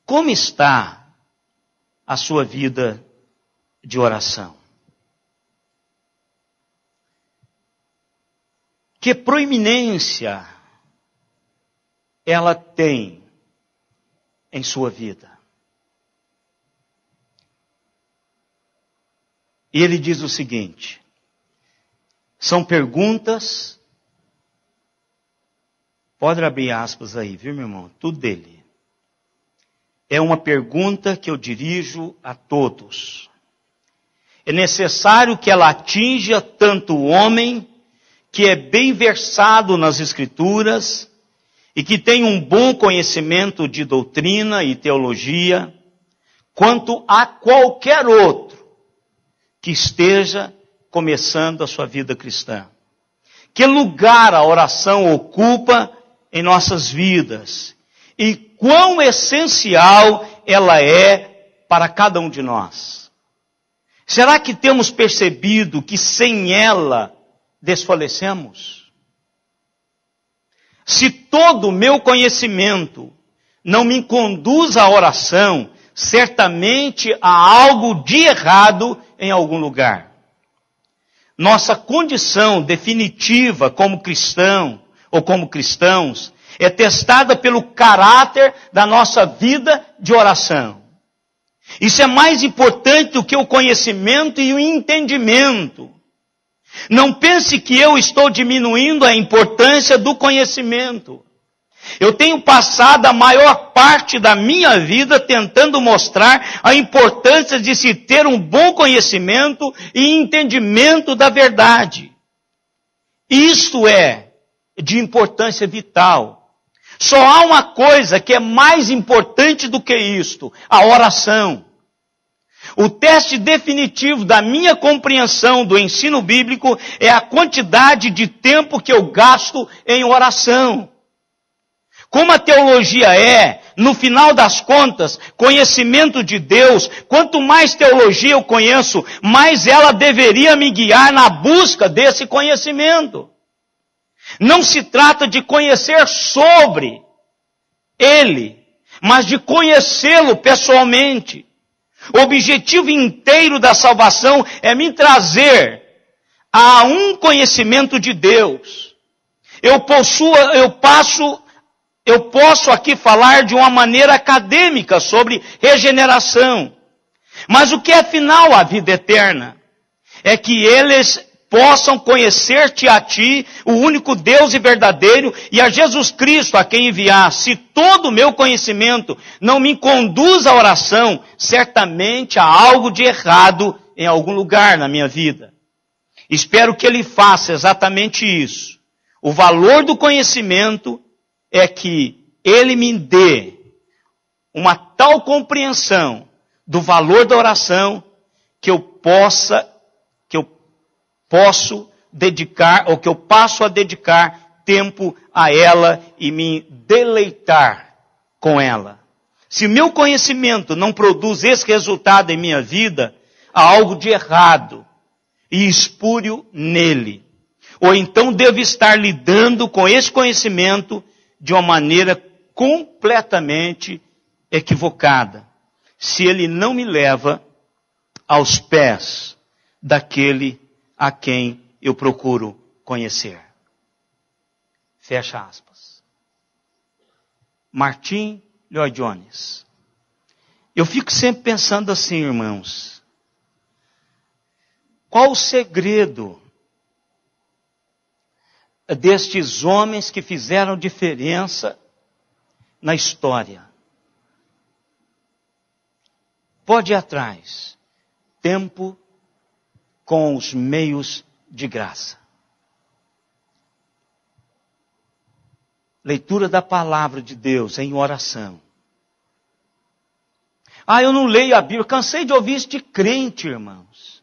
Como está a sua vida de oração? Que proeminência ela tem em sua vida? E ele diz o seguinte, são perguntas, pode abrir aspas aí, viu meu irmão? Tudo dele. É uma pergunta que eu dirijo a todos. É necessário que ela atinja tanto o homem que é bem versado nas Escrituras e que tem um bom conhecimento de doutrina e teologia, quanto a qualquer outro que esteja começando a sua vida cristã. Que lugar a oração ocupa em nossas vidas e quão essencial ela é para cada um de nós. Será que temos percebido que sem ela desfalecemos? Se todo o meu conhecimento não me conduz à oração, certamente há algo de errado em algum lugar. Nossa condição definitiva como cristão ou como cristãos é testada pelo caráter da nossa vida de oração. Isso é mais importante do que o conhecimento e o entendimento. Não pense que eu estou diminuindo a importância do conhecimento. Eu tenho passado a maior parte da minha vida tentando mostrar a importância de se ter um bom conhecimento e entendimento da verdade. Isto é de importância vital. Só há uma coisa que é mais importante do que isto, a oração. O teste definitivo da minha compreensão do ensino bíblico é a quantidade de tempo que eu gasto em oração. Como a teologia é, no final das contas, conhecimento de Deus, quanto mais teologia eu conheço, mais ela deveria me guiar na busca desse conhecimento. Não se trata de conhecer sobre Ele, mas de conhecê-lo pessoalmente. O objetivo inteiro da salvação é me trazer a um conhecimento de Deus. Eu posso aqui falar de uma maneira acadêmica sobre regeneração. Mas o que é afinal a vida eterna? É que eles possam conhecer-te a ti, o único Deus e verdadeiro, e a Jesus Cristo a quem enviar. Se todo o meu conhecimento não me conduz à oração, certamente há algo de errado em algum lugar na minha vida. Espero que Ele faça exatamente isso. O valor do conhecimento é que Ele me dê uma tal compreensão do valor da oração que eu passo a dedicar tempo a ela e me deleitar com ela. Se meu conhecimento não produz esse resultado em minha vida, há algo de errado e espúrio nele. Ou então devo estar lidando com esse conhecimento de uma maneira completamente equivocada, se ele não me leva aos pés daquele a quem eu procuro conhecer. Fecha aspas. Martin Lloyd-Jones. Eu fico sempre pensando assim, irmãos. Qual o segredo destes homens que fizeram diferença na história? Pode ir atrás. Tempo com os meios de graça. Leitura da palavra de Deus em oração. Eu não leio a Bíblia. Cansei de ouvir isso de crente, irmãos.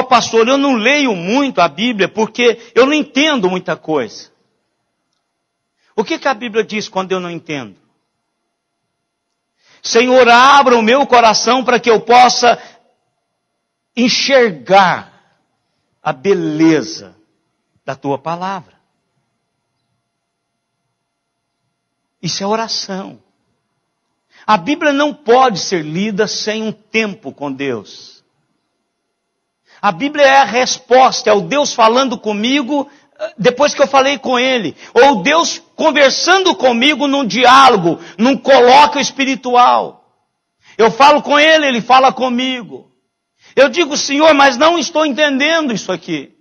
Pastor, eu não leio muito a Bíblia porque eu não entendo muita coisa. O que a Bíblia diz quando eu não entendo? Senhor, abra o meu coração para que eu possa enxergar a beleza da tua palavra. Isso é oração. A Bíblia não pode ser lida sem um tempo com Deus. A Bíblia é a resposta, é o Deus falando comigo depois que eu falei com Ele. Ou Deus conversando comigo num diálogo, num colóquio espiritual. Eu falo com Ele, Ele fala comigo. Eu digo, Senhor, mas não estou entendendo isso aqui.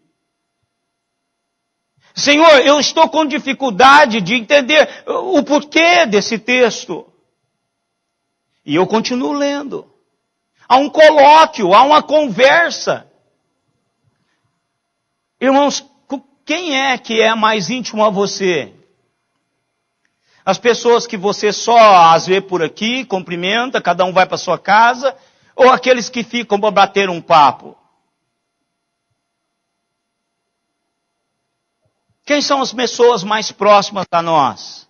Senhor, eu estou com dificuldade de entender o porquê desse texto. E eu continuo lendo. Há um colóquio, há uma conversa. Irmãos, quem é que é mais íntimo a você? As pessoas que você só as vê por aqui, cumprimenta, cada um vai para sua casa, ou aqueles que ficam para bater um papo? Quem são as pessoas mais próximas a nós?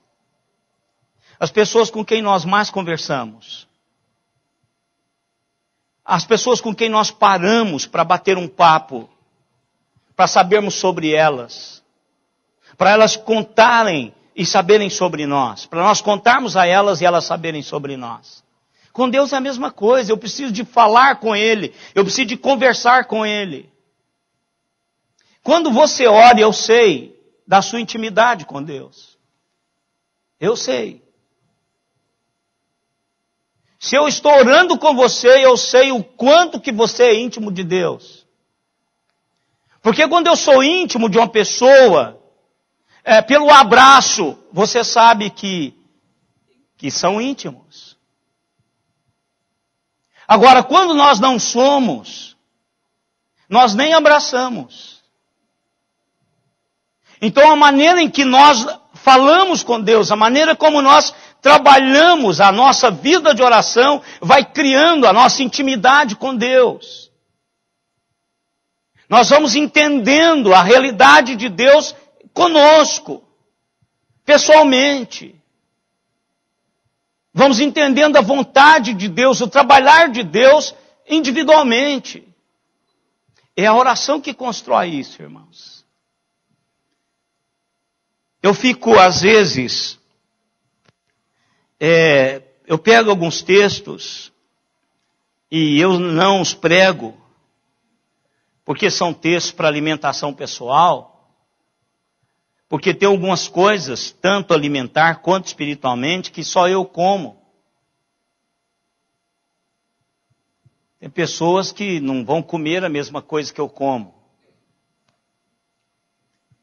As pessoas com quem nós mais conversamos. As pessoas com quem nós paramos para bater um papo. Para sabermos sobre elas. Para elas contarem e saberem sobre nós. Para nós contarmos a elas e elas saberem sobre nós. Com Deus é a mesma coisa. Eu preciso de falar com Ele. Eu preciso de conversar com Ele. Quando você ora, eu sei da sua intimidade com Deus. Eu sei. Se eu estou orando com você, eu sei o quanto que você é íntimo de Deus. Porque quando eu sou íntimo de uma pessoa, pelo abraço, você sabe que são íntimos. Agora, quando nós não somos, nós nem abraçamos. Então, a maneira em que nós falamos com Deus, a maneira como nós trabalhamos a nossa vida de oração, vai criando a nossa intimidade com Deus. Nós vamos entendendo a realidade de Deus conosco, pessoalmente. Vamos entendendo a vontade de Deus, o trabalhar de Deus individualmente. É a oração que constrói isso, irmãos. Eu fico, às vezes, eu pego alguns textos e eu não os prego, porque são textos para alimentação pessoal, porque tem algumas coisas, tanto alimentar quanto espiritualmente, que só eu como. Tem pessoas que não vão comer a mesma coisa que eu como.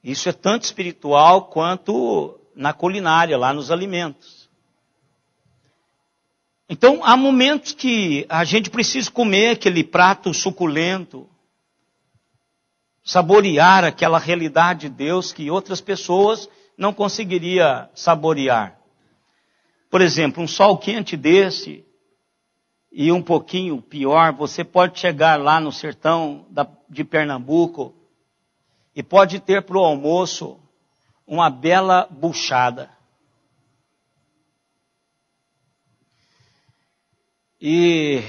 Isso é tanto espiritual quanto na culinária, lá nos alimentos. Então, há momentos que a gente precisa comer aquele prato suculento, saborear aquela realidade de Deus que outras pessoas não conseguiriam saborear. Por exemplo, um sol quente desse, e um pouquinho pior, você pode chegar lá no sertão de Pernambuco e pode ter para o almoço uma bela buchada. E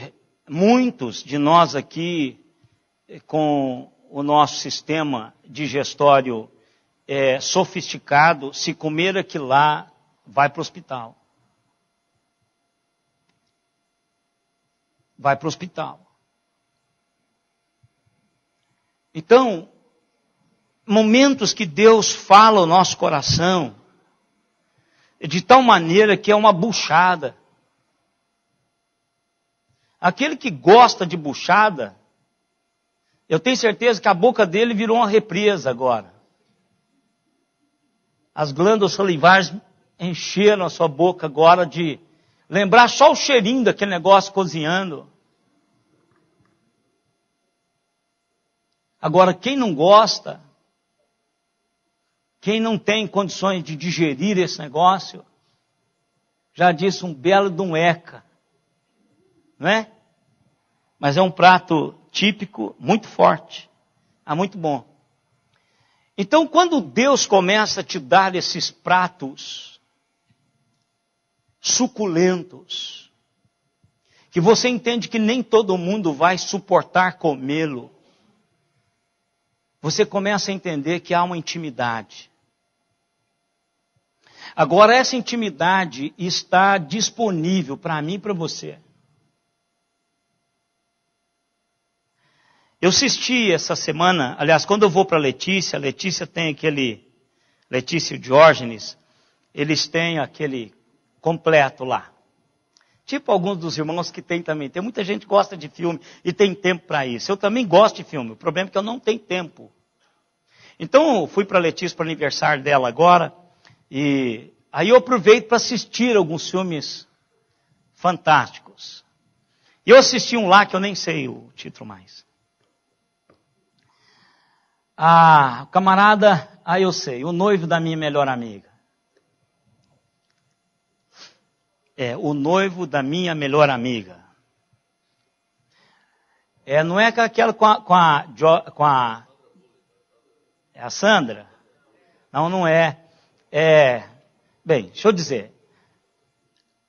muitos de nós aqui, com o nosso sistema digestório sofisticado, se comer aquilo lá, vai para o hospital. Vai para o hospital. Então, momentos que Deus fala ao nosso coração, de tal maneira que é uma buchada. Aquele que gosta de buchada, eu tenho certeza que a boca dele virou uma represa agora. As glândulas salivares encheram a sua boca agora de lembrar só o cheirinho daquele negócio cozinhando. Agora, quem não gosta, quem não tem condições de digerir esse negócio, já disse um belo de um eca, não é? Mas é um prato típico, muito forte, muito bom. Então, quando Deus começa a te dar esses pratos suculentos, que você entende que nem todo mundo vai suportar comê-lo, você começa a entender que há uma intimidade. Agora, essa intimidade está disponível para mim e para você. Eu assisti essa semana, aliás, quando eu vou para a Letícia tem aquele, Letícia e Diógenes, eles têm aquele completo lá. Tipo alguns dos irmãos que tem também. Tem muita gente que gosta de filme e tem tempo para isso. Eu também gosto de filme, o problema é que eu não tenho tempo. Então, eu fui para a Letícia para o aniversário dela agora, e aí eu aproveito para assistir alguns filmes fantásticos. E eu assisti um lá que eu nem sei o título mais. O camarada, eu sei, o noivo da minha melhor amiga. O noivo da minha melhor amiga. Não é aquela com a Sandra? Não é. Bem, deixa eu dizer.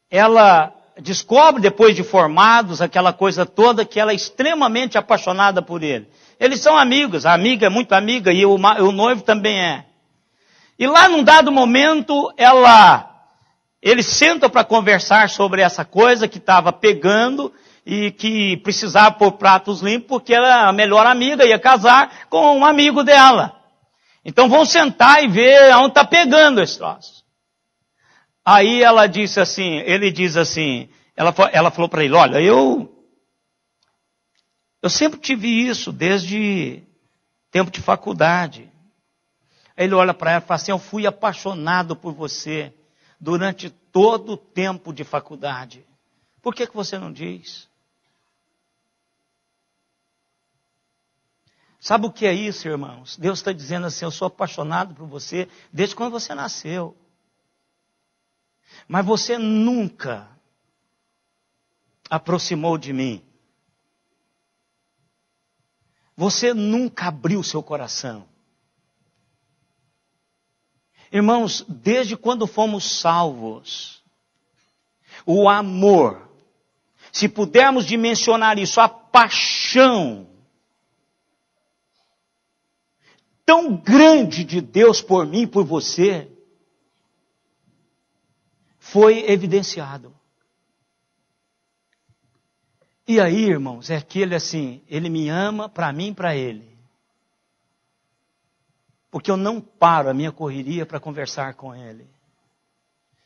Ela descobre depois de formados aquela coisa toda que ela é extremamente apaixonada por ele. Eles são amigos, a amiga é muito amiga e o noivo também é. E lá num dado momento, eles sentam para conversar sobre essa coisa que estava pegando e que precisava pôr pratos limpos porque ela era a melhor amiga, ia casar com um amigo dela. Então vão sentar e ver onde está pegando esse troço. Aí ela disse assim, ela falou para ele, olha, eu sempre tive isso desde tempo de faculdade. Aí ele olha para ela e fala assim, eu fui apaixonado por você durante todo o tempo de faculdade. Por que você não diz? Sabe o que é isso, irmãos? Deus está dizendo assim, eu sou apaixonado por você desde quando você nasceu. Mas você nunca aproximou de mim. Você nunca abriu seu coração. Irmãos, desde quando fomos salvos, o amor, se pudermos dimensionar isso, a paixão tão grande de Deus por mim e por você, foi evidenciado. E aí, irmãos, é aquele assim, ele me ama para mim e para ele. Porque eu não paro a minha correria para conversar com ele.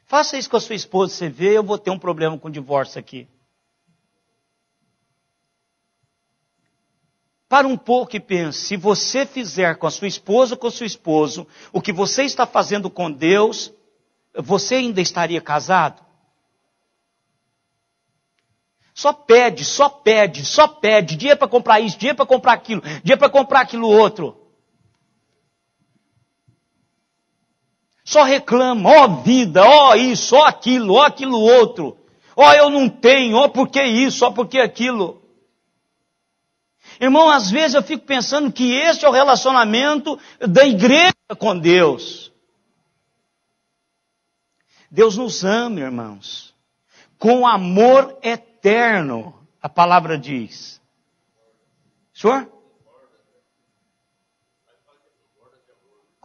Faça isso com a sua esposa, você vê, eu vou ter um problema com o divórcio aqui. Para um pouco e pense, se você fizer com a sua esposa ou com o seu esposo, o que você está fazendo com Deus, você ainda estaria casado? Só pede, dinheiro para comprar isso, dinheiro para comprar aquilo, dinheiro para comprar aquilo outro. Só reclama, ó vida, ó isso, ó aquilo outro. Ó eu não tenho, ó porque isso, ó porque aquilo. Irmão, às vezes eu fico pensando que esse é o relacionamento da igreja com Deus. Deus nos ama, irmãos, com amor eterno, a palavra diz. Senhor?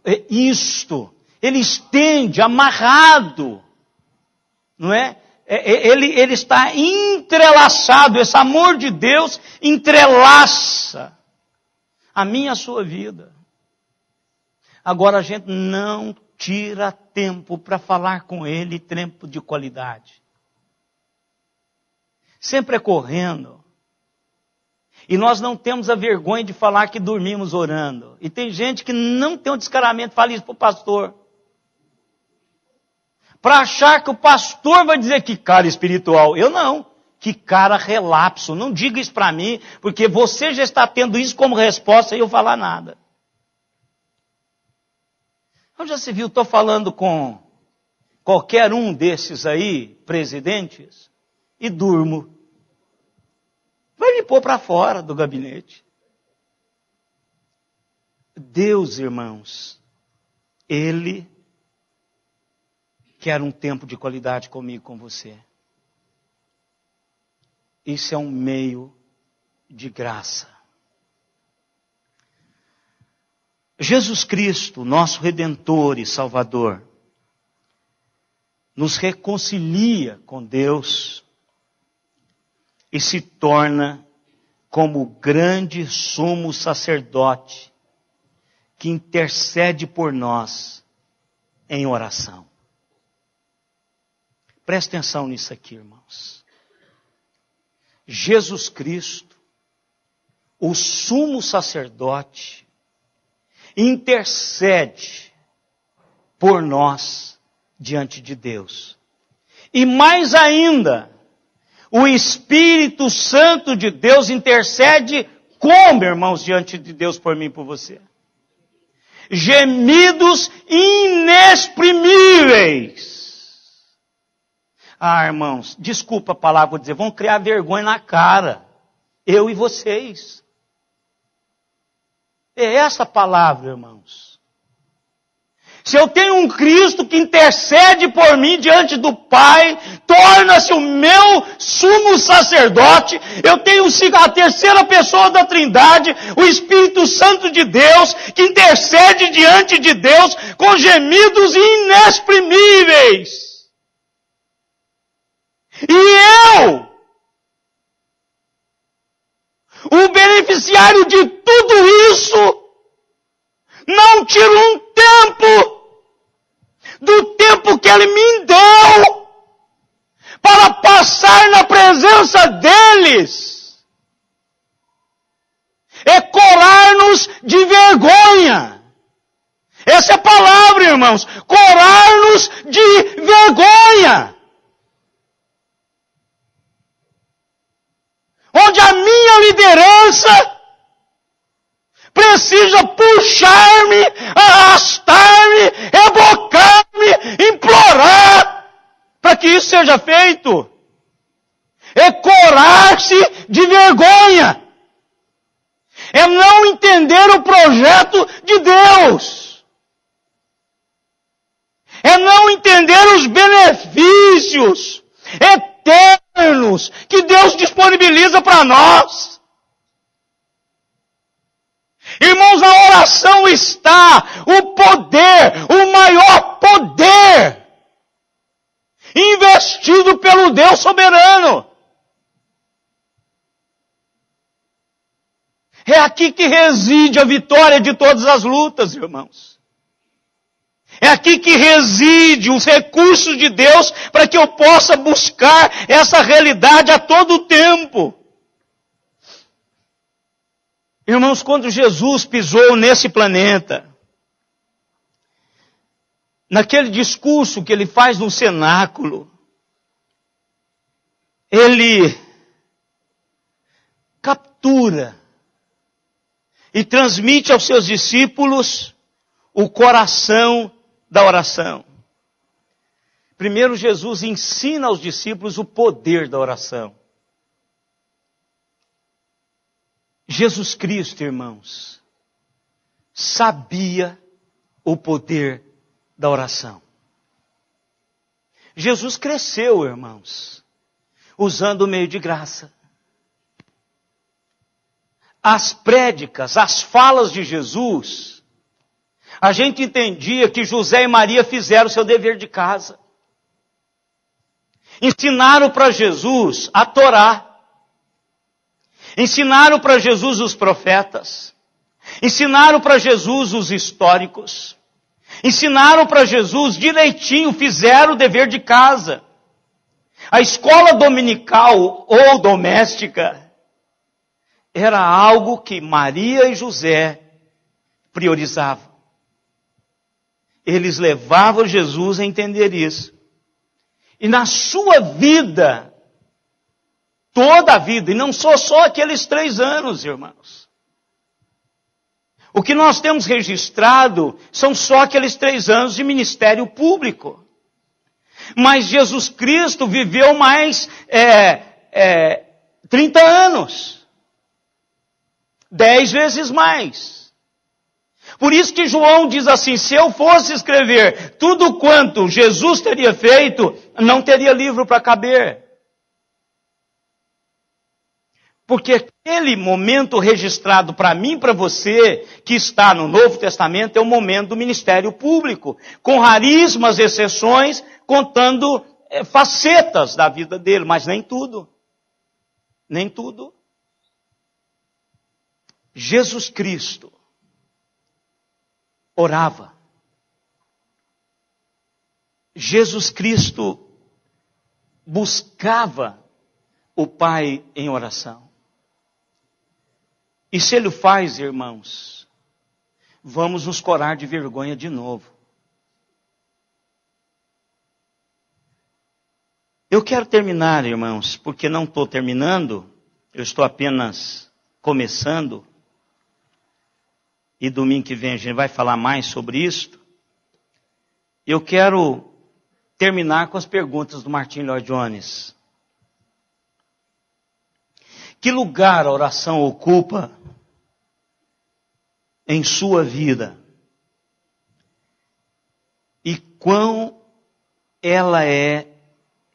É isto. Ele estende, amarrado, não é? Ele está entrelaçado, esse amor de Deus entrelaça a minha e a sua vida. Agora a gente não tira tempo para falar com Ele, tempo de qualidade. Sempre é correndo. E nós não temos a vergonha de falar que dormimos orando. E tem gente que não tem um descaramento, fala isso para o pastor. Para achar que o pastor vai dizer que cara espiritual. Eu não. Que cara relapso. Não diga isso para mim, porque você já está tendo isso como resposta e eu falar nada. Então já se viu, estou falando com qualquer um desses aí, presidentes, e durmo. Vai me pôr para fora do gabinete. Deus, irmãos, Ele quer um tempo de qualidade comigo, com você. Isso é um meio de graça. Jesus Cristo, nosso Redentor e Salvador, nos reconcilia com Deus e se torna como o grande sumo sacerdote que intercede por nós em oração. Presta atenção nisso aqui, irmãos. Jesus Cristo, o sumo sacerdote, intercede por nós diante de Deus. E mais ainda, o Espírito Santo de Deus intercede como, irmãos, diante de Deus por mim e por você? Gemidos inexprimíveis. Ah, irmãos, desculpa a palavra, vou dizer, vão criar vergonha na cara. Eu e vocês. É essa a palavra, irmãos. Se eu tenho um Cristo que intercede por mim diante do Pai, torna-se o meu sumo sacerdote, eu tenho a terceira pessoa da Trindade, o Espírito Santo de Deus, que intercede diante de Deus com gemidos inexprimíveis. E eu, o beneficiário de tudo isso, não tiro um tempo do tempo que Ele me deu para passar na presença deles. É corar-nos de vergonha. Essa é a palavra, irmãos. Corar-nos de vergonha. Onde a minha liderança precisa puxar-me, arrastar-me, rebocar-me, implorar para que isso seja feito. É corar-se de vergonha. É não entender o projeto de Deus. É não entender os benefícios eternos que Deus disponibiliza para nós. Irmãos, na oração está o poder, o maior poder, investido pelo Deus soberano. É aqui que reside a vitória de todas as lutas, irmãos. É aqui que reside os recursos de Deus para que eu possa buscar essa realidade a todo tempo. Irmãos, quando Jesus pisou nesse planeta, naquele discurso que ele faz no cenáculo, ele captura e transmite aos seus discípulos o coração da oração. Primeiro, Jesus ensina aos discípulos o poder da oração. Jesus Cristo, irmãos, sabia o poder da oração. Jesus cresceu, irmãos, usando o meio de graça. As prédicas, as falas de Jesus, a gente entendia que José e Maria fizeram o seu dever de casa. Ensinaram para Jesus a Torá. Ensinaram para Jesus os profetas. Ensinaram para Jesus os históricos. Ensinaram para Jesus direitinho, fizeram o dever de casa. A escola dominical ou doméstica era algo que Maria e José priorizavam. Eles levavam Jesus a entender isso. E na sua vida, toda a vida, e não só aqueles 3 anos, irmãos. O que nós temos registrado são só aqueles 3 anos de ministério público. Mas Jesus Cristo viveu mais 30 anos. 10 vezes mais. Por isso que João diz assim, se eu fosse escrever tudo quanto Jesus teria feito, não teria livro para caber. Porque aquele momento registrado para mim e para você, que está no Novo Testamento, é o momento do ministério público, com raríssimas exceções, contando facetas da vida dele, mas nem tudo. Nem tudo. Jesus Cristo orava. Jesus Cristo buscava o Pai em oração. E se Ele faz, irmãos, vamos nos corar de vergonha de novo. Eu quero terminar, irmãos, porque não estou terminando, eu estou apenas começando. E domingo que vem a gente vai falar mais sobre isso. Eu quero terminar com as perguntas do Martin Lloyd Jones. Que lugar a oração ocupa em sua vida? E quão ela é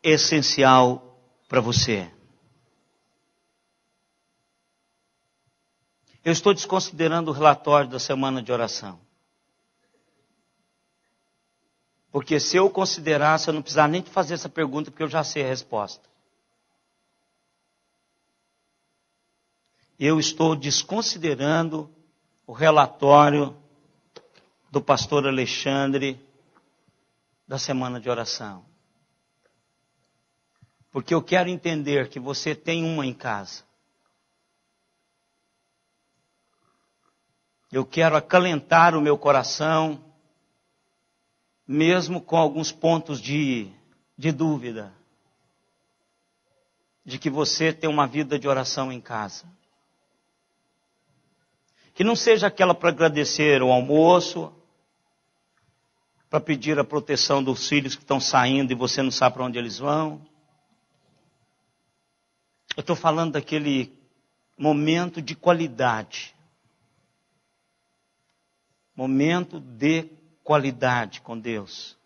essencial para você? Eu estou desconsiderando o relatório da semana de oração. Porque se eu considerasse, eu não precisava nem te fazer essa pergunta, porque eu já sei a resposta. Eu estou desconsiderando o relatório do pastor Alexandre da semana de oração. Porque eu quero entender que você tem uma em casa. Eu quero acalentar o meu coração, mesmo com alguns pontos de dúvida, de que você tem uma vida de oração em casa. Que não seja aquela para agradecer o almoço, para pedir a proteção dos filhos que estão saindo e você não sabe para onde eles vão. Eu estou falando daquele momento de qualidade. Momento de qualidade com Deus.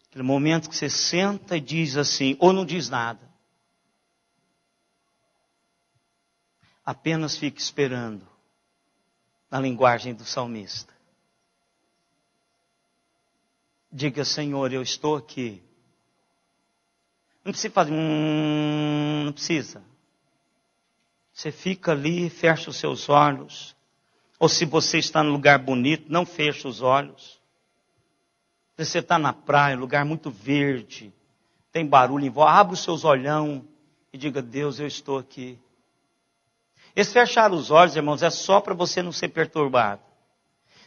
Aquele momento que você senta e diz assim, ou não diz nada. Apenas fica esperando, na linguagem do salmista. Diga, Senhor, eu estou aqui. Não precisa fazer, não precisa. Você fica ali, fecha os seus olhos. Ou se você está num lugar bonito, não fecha os olhos. Se você está na praia, lugar muito verde, tem barulho em volta, abre os seus olhão e diga: Deus, eu estou aqui. Esse fechar os olhos, irmãos, é só para você não ser perturbado.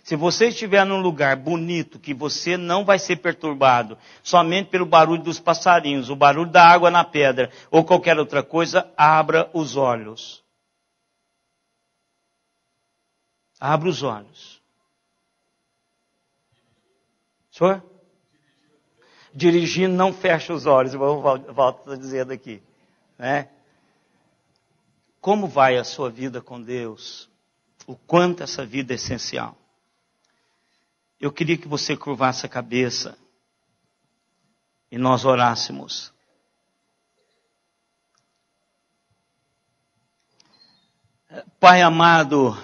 Se você estiver num lugar bonito, que você não vai ser perturbado somente pelo barulho dos passarinhos, o barulho da água na pedra ou qualquer outra coisa, abra os olhos. Abra os olhos. Senhor? Dirigindo, não fecha os olhos, eu volto dizendo aqui. Né? Como vai a sua vida com Deus? O quanto essa vida é essencial. Eu queria que você curvasse a cabeça e nós orássemos. Pai amado,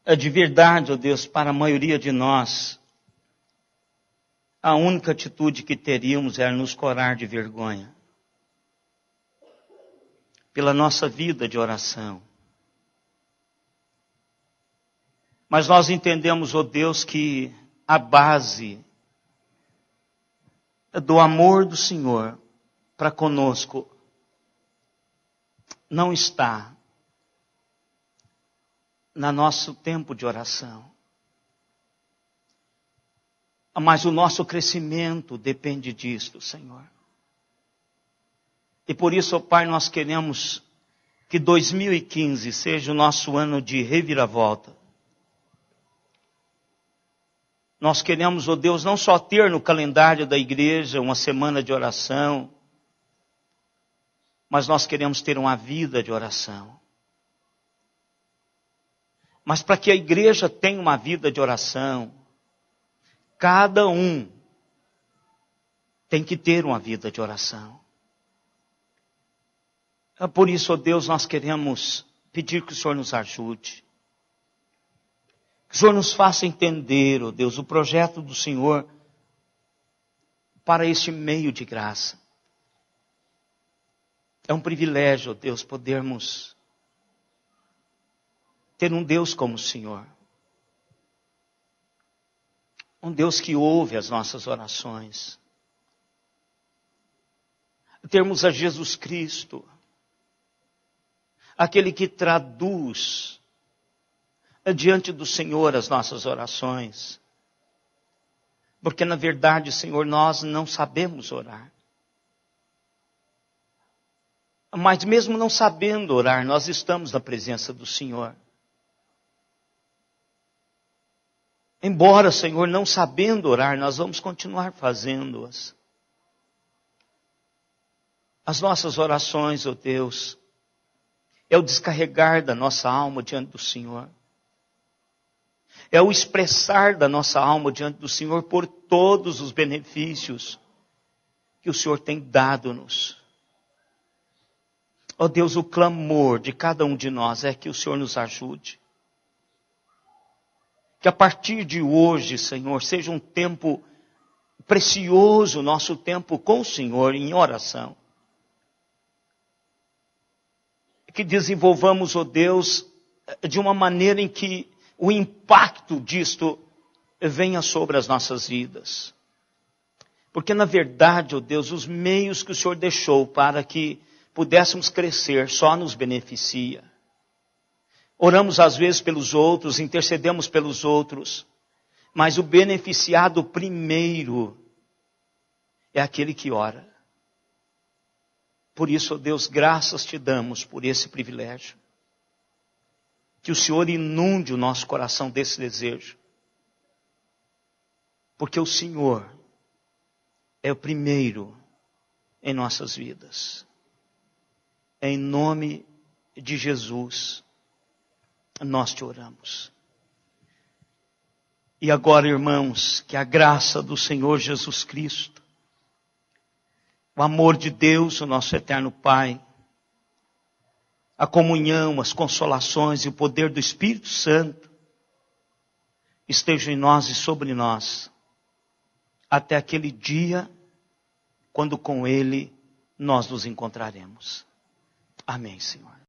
é de verdade, ó Deus, para a maioria de nós, a única atitude que teríamos era nos corar de vergonha. Pela nossa vida de oração. Mas nós entendemos, ó Deus, que a base do amor do Senhor para conosco não está no nosso tempo de oração. Mas o nosso crescimento depende disto, Senhor. E por isso, ó Pai, nós queremos que 2015 seja o nosso ano de reviravolta. Nós queremos, ó Deus, não só ter no calendário da igreja uma semana de oração, mas nós queremos ter uma vida de oração. Mas para que a igreja tenha uma vida de oração, cada um tem que ter uma vida de oração. Por isso, ó Deus, nós queremos pedir que o Senhor nos ajude. Que o Senhor nos faça entender, ó Deus, o projeto do Senhor para este meio de graça. É um privilégio, ó Deus, podermos ter um Deus como o Senhor. Um Deus que ouve as nossas orações. Termos a Jesus Cristo, aquele que traduz diante do Senhor as nossas orações. Porque na verdade, Senhor, nós não sabemos orar. Mas mesmo não sabendo orar, nós estamos na presença do Senhor. Embora, Senhor, não sabendo orar, nós vamos continuar fazendo-as. As nossas orações, ó Deus, é o descarregar da nossa alma diante do Senhor. É o expressar da nossa alma diante do Senhor por todos os benefícios que o Senhor tem dado-nos. Ó Deus, o clamor de cada um de nós é que o Senhor nos ajude. Que a partir de hoje, Senhor, seja um tempo precioso, nosso tempo com o Senhor em oração. Que desenvolvamos, ó Deus, de uma maneira em que o impacto disto venha sobre as nossas vidas. Porque na verdade, ó Deus, os meios que o Senhor deixou para que pudéssemos crescer só nos beneficia. Oramos às vezes pelos outros, intercedemos pelos outros, mas o beneficiado primeiro é aquele que ora. Por isso, ó Deus, graças te damos por esse privilégio. Que o Senhor inunde o nosso coração desse desejo. Porque o Senhor é o primeiro em nossas vidas. Em nome de Jesus, nós te oramos. E agora, irmãos, que a graça do Senhor Jesus Cristo, o amor de Deus, o nosso eterno Pai, a comunhão, as consolações e o poder do Espírito Santo estejam em nós e sobre nós, até aquele dia, quando com Ele nós nos encontraremos. Amém, Senhor.